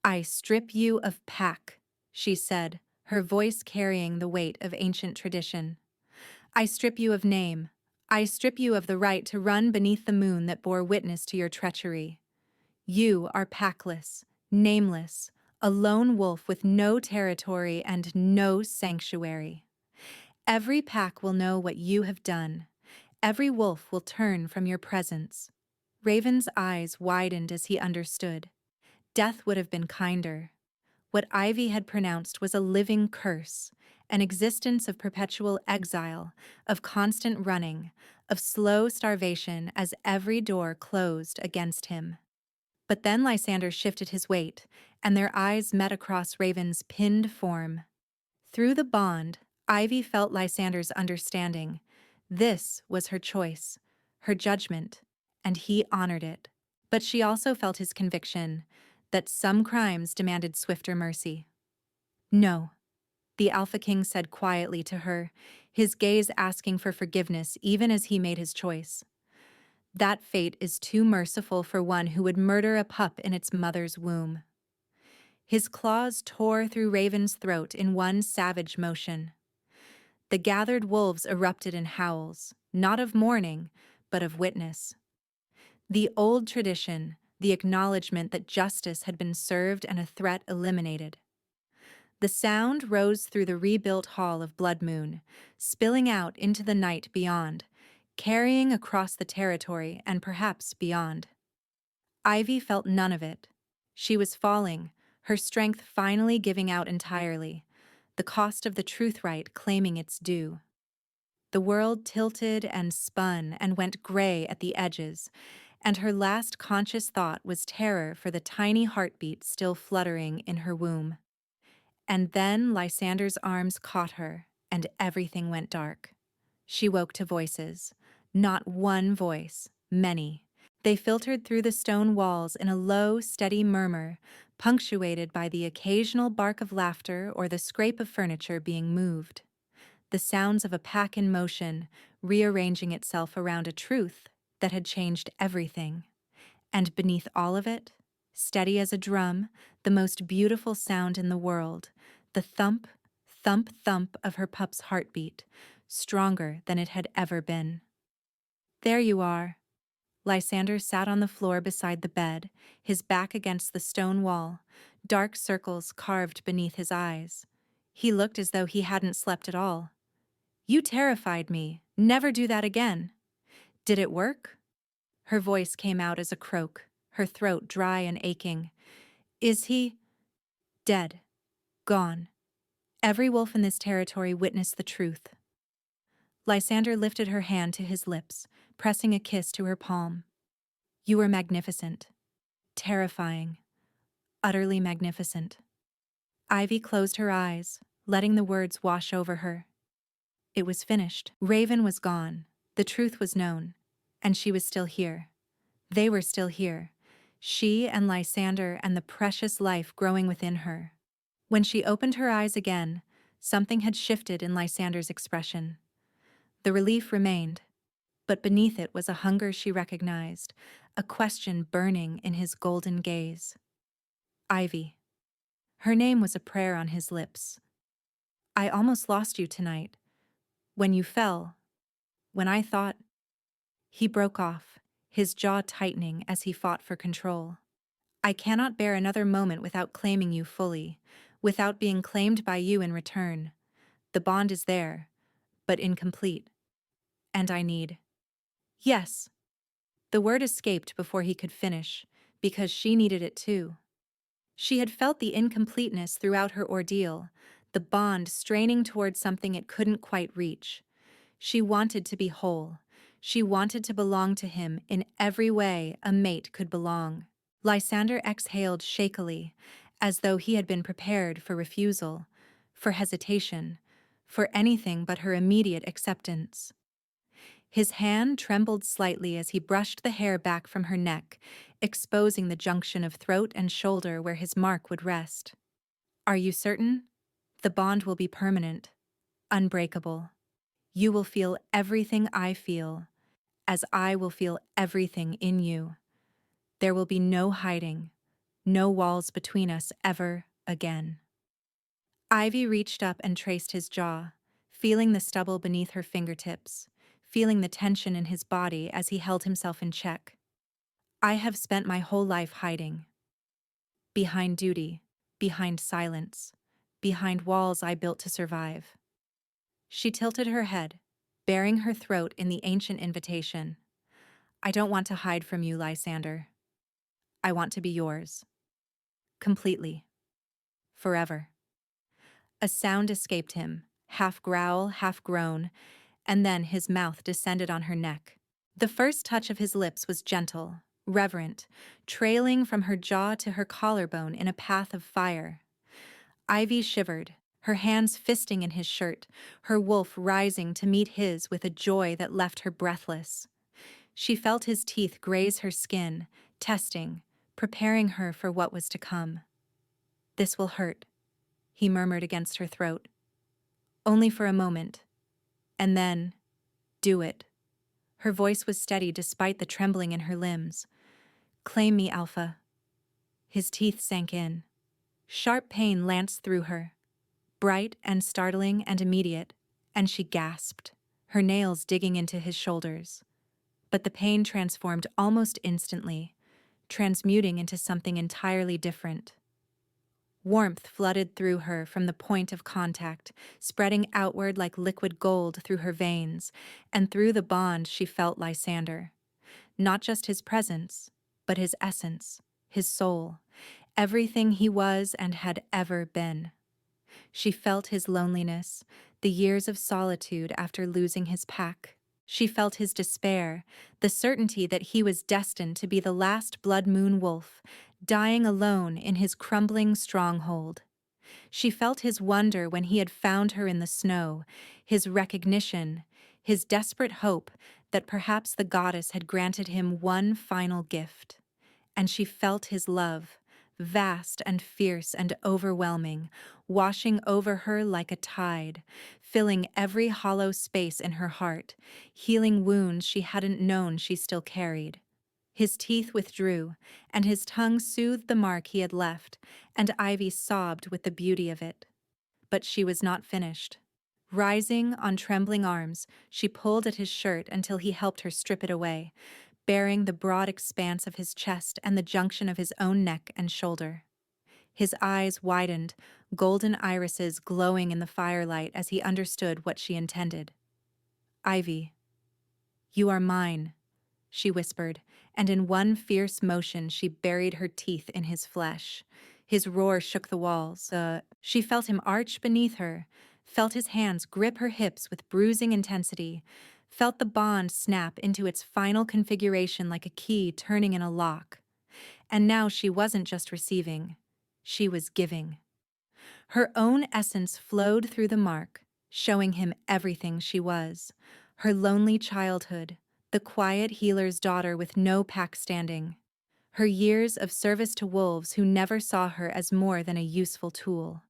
"I strip you of Pack," she said, her voice carrying the weight of ancient tradition. "I strip you of name. I strip you of the right to run beneath the moon that bore witness to your treachery. You are packless, nameless, a lone wolf with no territory and no sanctuary. Every pack will know what you have done. Every wolf will turn from your presence." Raven's eyes widened as he understood. Death would have been kinder. What Ivy had pronounced was a living curse, an existence of perpetual exile, of constant running, of slow starvation as every door closed against him. But then Lysander shifted his weight, and their eyes met across Raven's pinned form. Through the bond, Ivy felt Lysander's understanding. This was her choice, her judgment, and he honored it. But she also felt his conviction that some crimes demanded swifter mercy. "No," the Alpha King said quietly to her, his gaze asking for forgiveness even as he made his choice. "That fate is too merciful for one who would murder a pup in its mother's womb." His claws tore through Raven's throat in one savage motion. The gathered wolves erupted in howls, not of mourning, but of witness. The old tradition, the acknowledgement that justice had been served and a threat eliminated. The sound rose through the rebuilt hall of Blood Moon, spilling out into the night beyond, carrying across the territory and perhaps beyond. Ivy felt none of it. She was falling, her strength finally giving out entirely, the cost of the truth right claiming its due. The world tilted and spun and went gray at the edges, and her last conscious thought was terror for the tiny heartbeat still fluttering in her womb. And then Lysander's arms caught her, and everything went dark. She woke to voices. Not one voice, many. They filtered through the stone walls in a low, steady murmur, punctuated by the occasional bark of laughter or the scrape of furniture being moved. The sounds of a pack in motion, rearranging itself around a truth that had changed everything. And beneath all of it, steady as a drum, the most beautiful sound in the world, the thump, thump, thump of her pup's heartbeat, stronger than it had ever been. "There you are." Lysander sat on the floor beside the bed, his back against the stone wall, dark circles carved beneath his eyes. He looked as though he hadn't slept at all. You terrified me. Never do that again. Did it work? Her voice came out as a croak, her throat dry and aching. Is he dead? Gone? Every wolf in this territory witnessed the truth. Lysander lifted her hand to his lips, pressing a kiss to her palm. You were magnificent. Terrifying. Utterly magnificent. Ivy closed her eyes, letting the words wash over her. It was finished. Raven was gone. The truth was known. And she was still here. They were still here. She and Lysander and the precious life growing within her. When she opened her eyes again, something had shifted in Lysander's expression. The relief remained, but beneath it was a hunger she recognized, a question burning in his golden gaze. Ivy. Her name was a prayer on his lips. I almost lost you tonight. When you fell. When I thought. He broke off, his jaw tightening as he fought for control. I cannot bear another moment without claiming you fully, without being claimed by you in return. The bond is there, but incomplete. And I need. Yes. The word escaped before he could finish, because she needed it too. She had felt the incompleteness throughout her ordeal, the bond straining toward something it couldn't quite reach. She wanted to be whole. She wanted to belong to him in every way a mate could belong. Lysander exhaled shakily, as though he had been prepared for refusal, for hesitation, for anything but her immediate acceptance. His hand trembled slightly as he brushed the hair back from her neck, exposing the junction of throat and shoulder where his mark would rest. Are you certain? The bond will be permanent, unbreakable. You will feel everything I feel, as I will feel everything in you. There will be no hiding, no walls between us ever again. Ivy reached up and traced his jaw, feeling the stubble beneath her fingertips, feeling the tension in his body as he held himself in check. I have spent my whole life hiding. Behind duty, behind silence, behind walls I built to survive. She tilted her head, baring her throat in the ancient invitation. I don't want to hide from you, Lysander. I want to be yours. Completely. Forever. A sound escaped him, half growl, half groan, and then his mouth descended on her neck. The first touch of his lips was gentle, reverent, trailing from her jaw to her collarbone in a path of fire. Ivy shivered, her hands fisting in his shirt, her wolf rising to meet his with a joy that left her breathless. She felt his teeth graze her skin, testing, preparing her for what was to come. This will hurt, he murmured against her throat. Only for a moment. And then, do it. Her voice was steady despite the trembling in her limbs. Claim me, Alpha. His teeth sank in. Sharp pain lanced through her, bright and startling and immediate, and she gasped, her nails digging into his shoulders. But the pain transformed almost instantly, transmuting into something entirely different. Warmth flooded through her from the point of contact, spreading outward like liquid gold through her veins, and through the bond she felt Lysander. Not just his presence, but his essence, his soul, everything he was and had ever been. She felt his loneliness, the years of solitude after losing his pack. She felt his despair, the certainty that he was destined to be the last blood moon wolf, dying alone in his crumbling stronghold. She felt his wonder when he had found her in the snow, his recognition, his desperate hope that perhaps the goddess had granted him one final gift. And she felt his love, vast and fierce and overwhelming, washing over her like a tide, filling every hollow space in her heart, healing wounds she hadn't known she still carried. His teeth withdrew, and his tongue soothed the mark he had left, and Ivy sobbed with the beauty of it. But she was not finished. Rising on trembling arms, she pulled at his shirt until he helped her strip it away, baring the broad expanse of his chest and the junction of his own neck and shoulder. His eyes widened, golden irises glowing in the firelight as he understood what she intended. "Ivy, you are mine," she whispered, and in one fierce motion she buried her teeth in his flesh. His roar shook the walls. She felt him arch beneath her, felt his hands grip her hips with bruising intensity, felt the bond snap into its final configuration like a key turning in a lock. And now she wasn't just receiving, she was giving. Her own essence flowed through the mark, showing him everything she was. Her lonely childhood, the quiet healer's daughter with no pack standing. Her years of service to wolves who never saw her as more than a useful tool.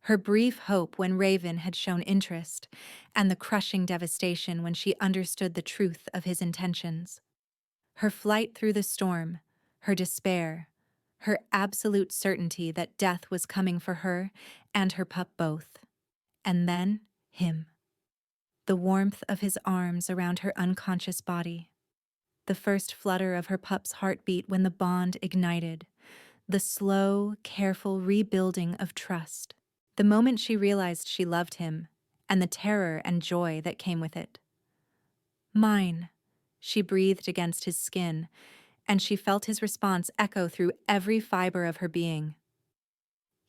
Her brief hope when Raven had shown interest, and the crushing devastation when she understood the truth of his intentions. Her flight through the storm, her despair, her absolute certainty that death was coming for her and her pup both. And then, him. The warmth of his arms around her unconscious body. The first flutter of her pup's heartbeat when the bond ignited. The slow, careful rebuilding of trust. The moment she realized she loved him, and the terror and joy that came with it. "Mine," she breathed against his skin, and she felt his response echo through every fiber of her being.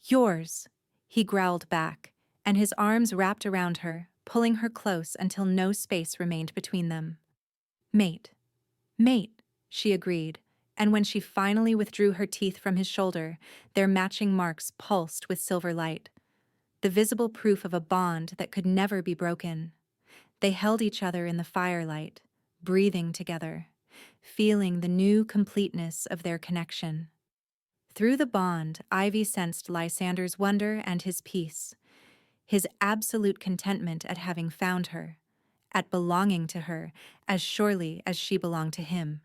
"Yours," he growled back, and his arms wrapped around her, pulling her close until no space remained between them. "Mate, mate," she agreed, and when she finally withdrew her teeth from his shoulder, their matching marks pulsed with silver light. The visible proof of a bond that could never be broken. They held each other in the firelight, breathing together, feeling the new completeness of their connection. Through the bond, Ivy sensed Lysander's wonder and his peace, his absolute contentment at having found her, at belonging to her as surely as she belonged to him.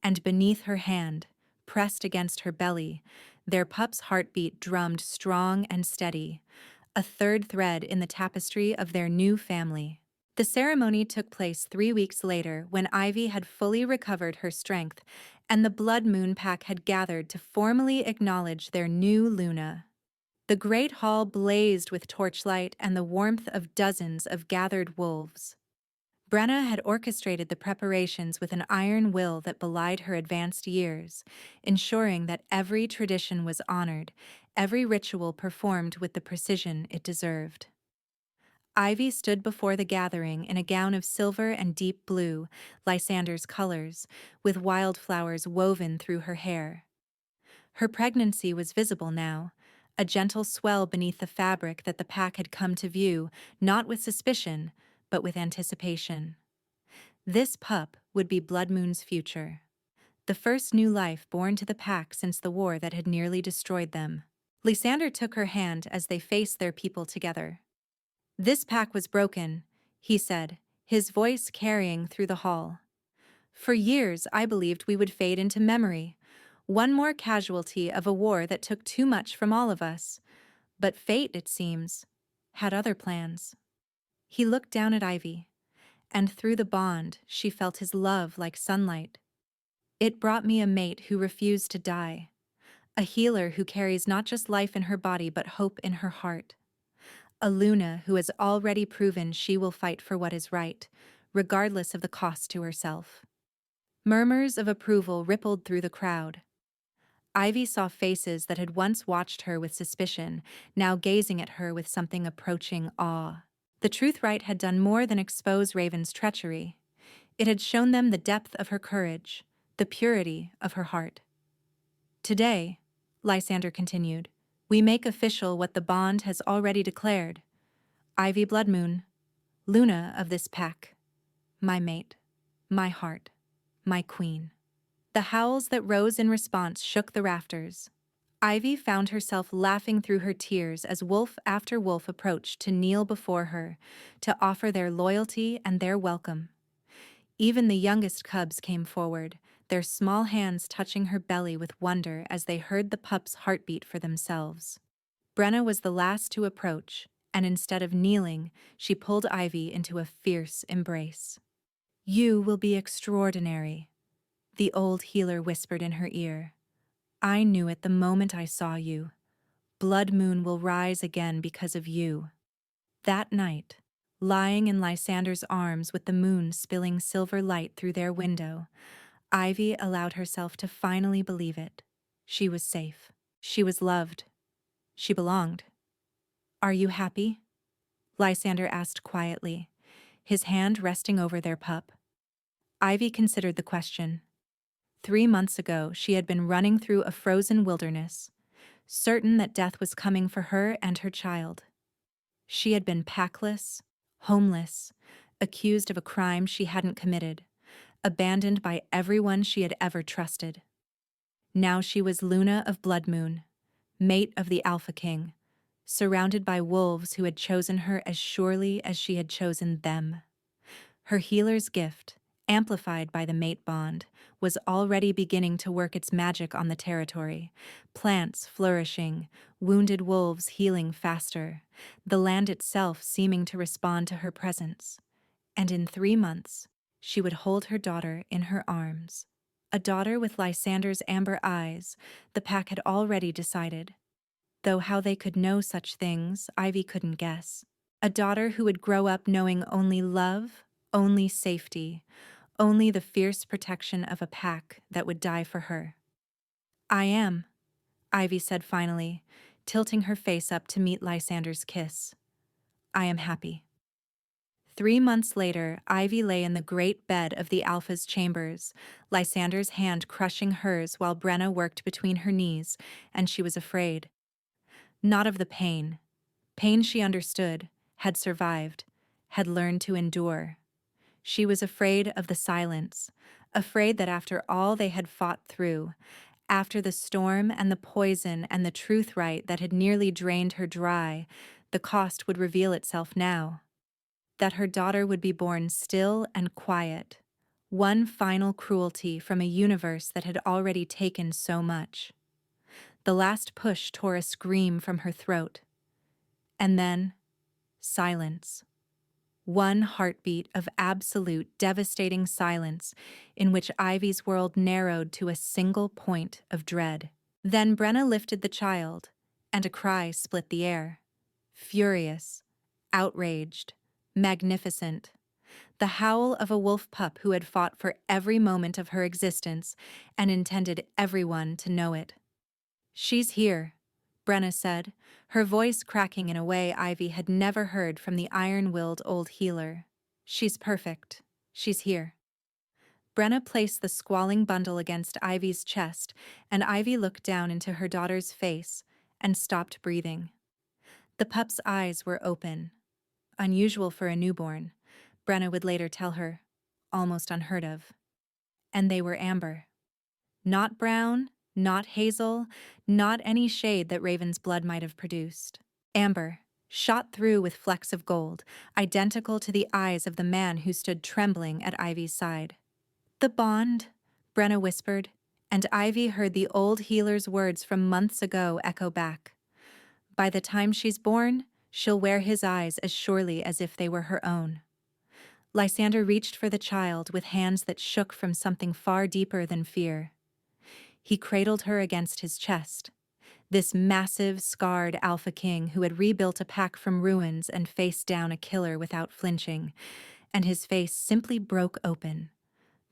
And beneath her hand, pressed against her belly, their pup's heartbeat drummed strong and steady, a third thread in the tapestry of their new family. The ceremony took place 3 weeks later when Ivy had fully recovered her strength and the Blood Moon Pack had gathered to formally acknowledge their new Luna. The great hall blazed with torchlight and the warmth of dozens of gathered wolves. Brenna had orchestrated the preparations with an iron will that belied her advanced years, ensuring that every tradition was honored, every ritual performed with the precision it deserved. Ivy stood before the gathering in a gown of silver and deep blue, Lysander's colors, with wildflowers woven through her hair. Her pregnancy was visible now, a gentle swell beneath the fabric that the pack had come to view, not with suspicion, but with anticipation. This pup would be Blood Moon's future. The first new life born to the pack since the war that had nearly destroyed them. Lysander took her hand as they faced their people together. "This pack was broken," he said, his voice carrying through the hall. "For years I believed we would fade into memory, one more casualty of a war that took too much from all of us. But fate, it seems, had other plans." He looked down at Ivy, and through the bond she felt his love like sunlight. "It brought me a mate who refused to die, a healer who carries not just life in her body but hope in her heart. A Luna who has already proven she will fight for what is right, regardless of the cost to herself." Murmurs of approval rippled through the crowd. Ivy saw faces that had once watched her with suspicion, now gazing at her with something approaching awe. The Truthright had done more than expose Raven's treachery. It had shown them the depth of her courage, the purity of her heart. "Today," Lysander continued, "we make official what the bond has already declared. Ivy Bloodmoon, Luna of this pack, my mate, my heart, my queen." The howls that rose in response shook the rafters. Ivy found herself laughing through her tears as wolf after wolf approached to kneel before her, to offer their loyalty and their welcome. Even the youngest cubs came forward, their small hands touching her belly with wonder as they heard the pup's heartbeat for themselves. Brenna was the last to approach, and instead of kneeling, she pulled Ivy into a fierce embrace. "You will be extraordinary," the old healer whispered in her ear. "I knew it the moment I saw you. Blood Moon will rise again because of you. That night, lying in Lysander's arms with the moon spilling silver light through their window, Ivy allowed herself to finally believe it. She was safe. She was loved. She belonged. Are you happy? Lysander asked quietly, his hand resting over their pup. Ivy considered the question. 3 months ago, she had been running through a frozen wilderness, certain that death was coming for her and her child. She had been packless, homeless, accused of a crime she hadn't committed, abandoned by everyone she had ever trusted. Now she was Luna of Blood Moon, mate of the Alpha King, surrounded by wolves who had chosen her as surely as she had chosen them. Her healer's gift, amplified by the mate bond, was already beginning to work its magic on the territory, plants flourishing, wounded wolves healing faster, the land itself seeming to respond to her presence. And in 3 months, she would hold her daughter in her arms. A daughter with Lysander's amber eyes, the pack had already decided. Though how they could know such things, Ivy couldn't guess. A daughter who would grow up knowing only love, only safety, only the fierce protection of a pack that would die for her. I am, Ivy said finally, tilting her face up to meet Lysander's kiss. I am happy. 3 months later, Ivy lay in the great bed of the Alpha's chambers, Lysander's hand crushing hers while Brenna worked between her knees, and she was afraid. Not of the pain. Pain she understood, had survived, had learned to endure. She was afraid of the silence, afraid that after all they had fought through, after the storm and the poison and the truth right that had nearly drained her dry, the cost would reveal itself now. That her daughter would be born still and quiet, one final cruelty from a universe that had already taken so much. The last push tore a scream from her throat. And then, silence. One heartbeat of absolute, devastating silence in which Ivy's world narrowed to a single point of dread. Then Brenna lifted the child, and a cry split the air. Furious, outraged, magnificent. The howl of a wolf pup who had fought for every moment of her existence and intended everyone to know it. She's here, Brenna said, her voice cracking in a way Ivy had never heard from the iron-willed old healer. She's perfect. She's here. Brenna placed the squalling bundle against Ivy's chest, and Ivy looked down into her daughter's face and stopped breathing. The pup's eyes were open. Unusual for a newborn, Brenna would later tell her, almost unheard of. And they were amber. Not brown, not hazel, not any shade that Raven's blood might have produced. Amber, shot through with flecks of gold, identical to the eyes of the man who stood trembling at Ivy's side. The bond, Brenna whispered, and Ivy heard the old healer's words from months ago echo back. By the time she's born, she'll wear his eyes as surely as if they were her own. Lysander reached for the child with hands that shook from something far deeper than fear. He cradled her against his chest, this massive, scarred Alpha King who had rebuilt a pack from ruins and faced down a killer without flinching, and his face simply broke open.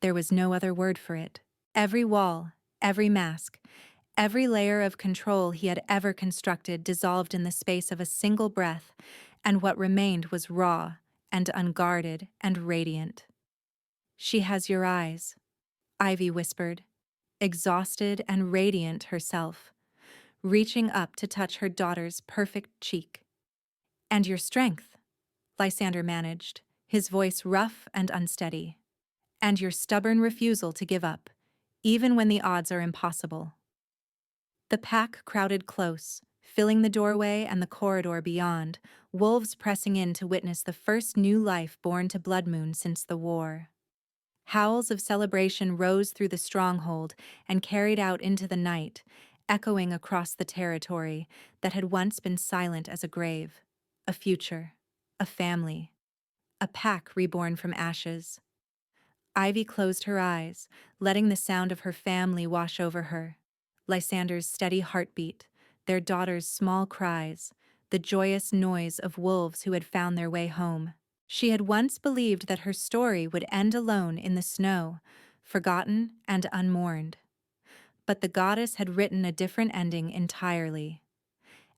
There was no other word for it. Every wall, every mask, every layer of control he had ever constructed dissolved in the space of a single breath, and what remained was raw and unguarded and radiant. She has your eyes, Ivy whispered, exhausted and radiant herself, reaching up to touch her daughter's perfect cheek. And your strength, Lysander managed, his voice rough and unsteady. And your stubborn refusal to give up, even when the odds are impossible. The pack crowded close, filling the doorway and the corridor beyond, wolves pressing in to witness the first new life born to Blood Moon since the war. Howls of celebration rose through the stronghold and carried out into the night, echoing across the territory that had once been silent as a grave, a future, a family, a pack reborn from ashes. Ivy closed her eyes, letting the sound of her family wash over her. Lysander's steady heartbeat, their daughter's small cries, the joyous noise of wolves who had found their way home. She had once believed that her story would end alone in the snow, forgotten and unmourned. But the goddess had written a different ending entirely.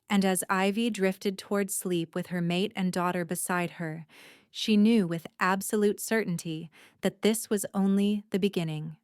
And as Ivy drifted toward sleep with her mate and daughter beside her, she knew with absolute certainty that this was only the beginning.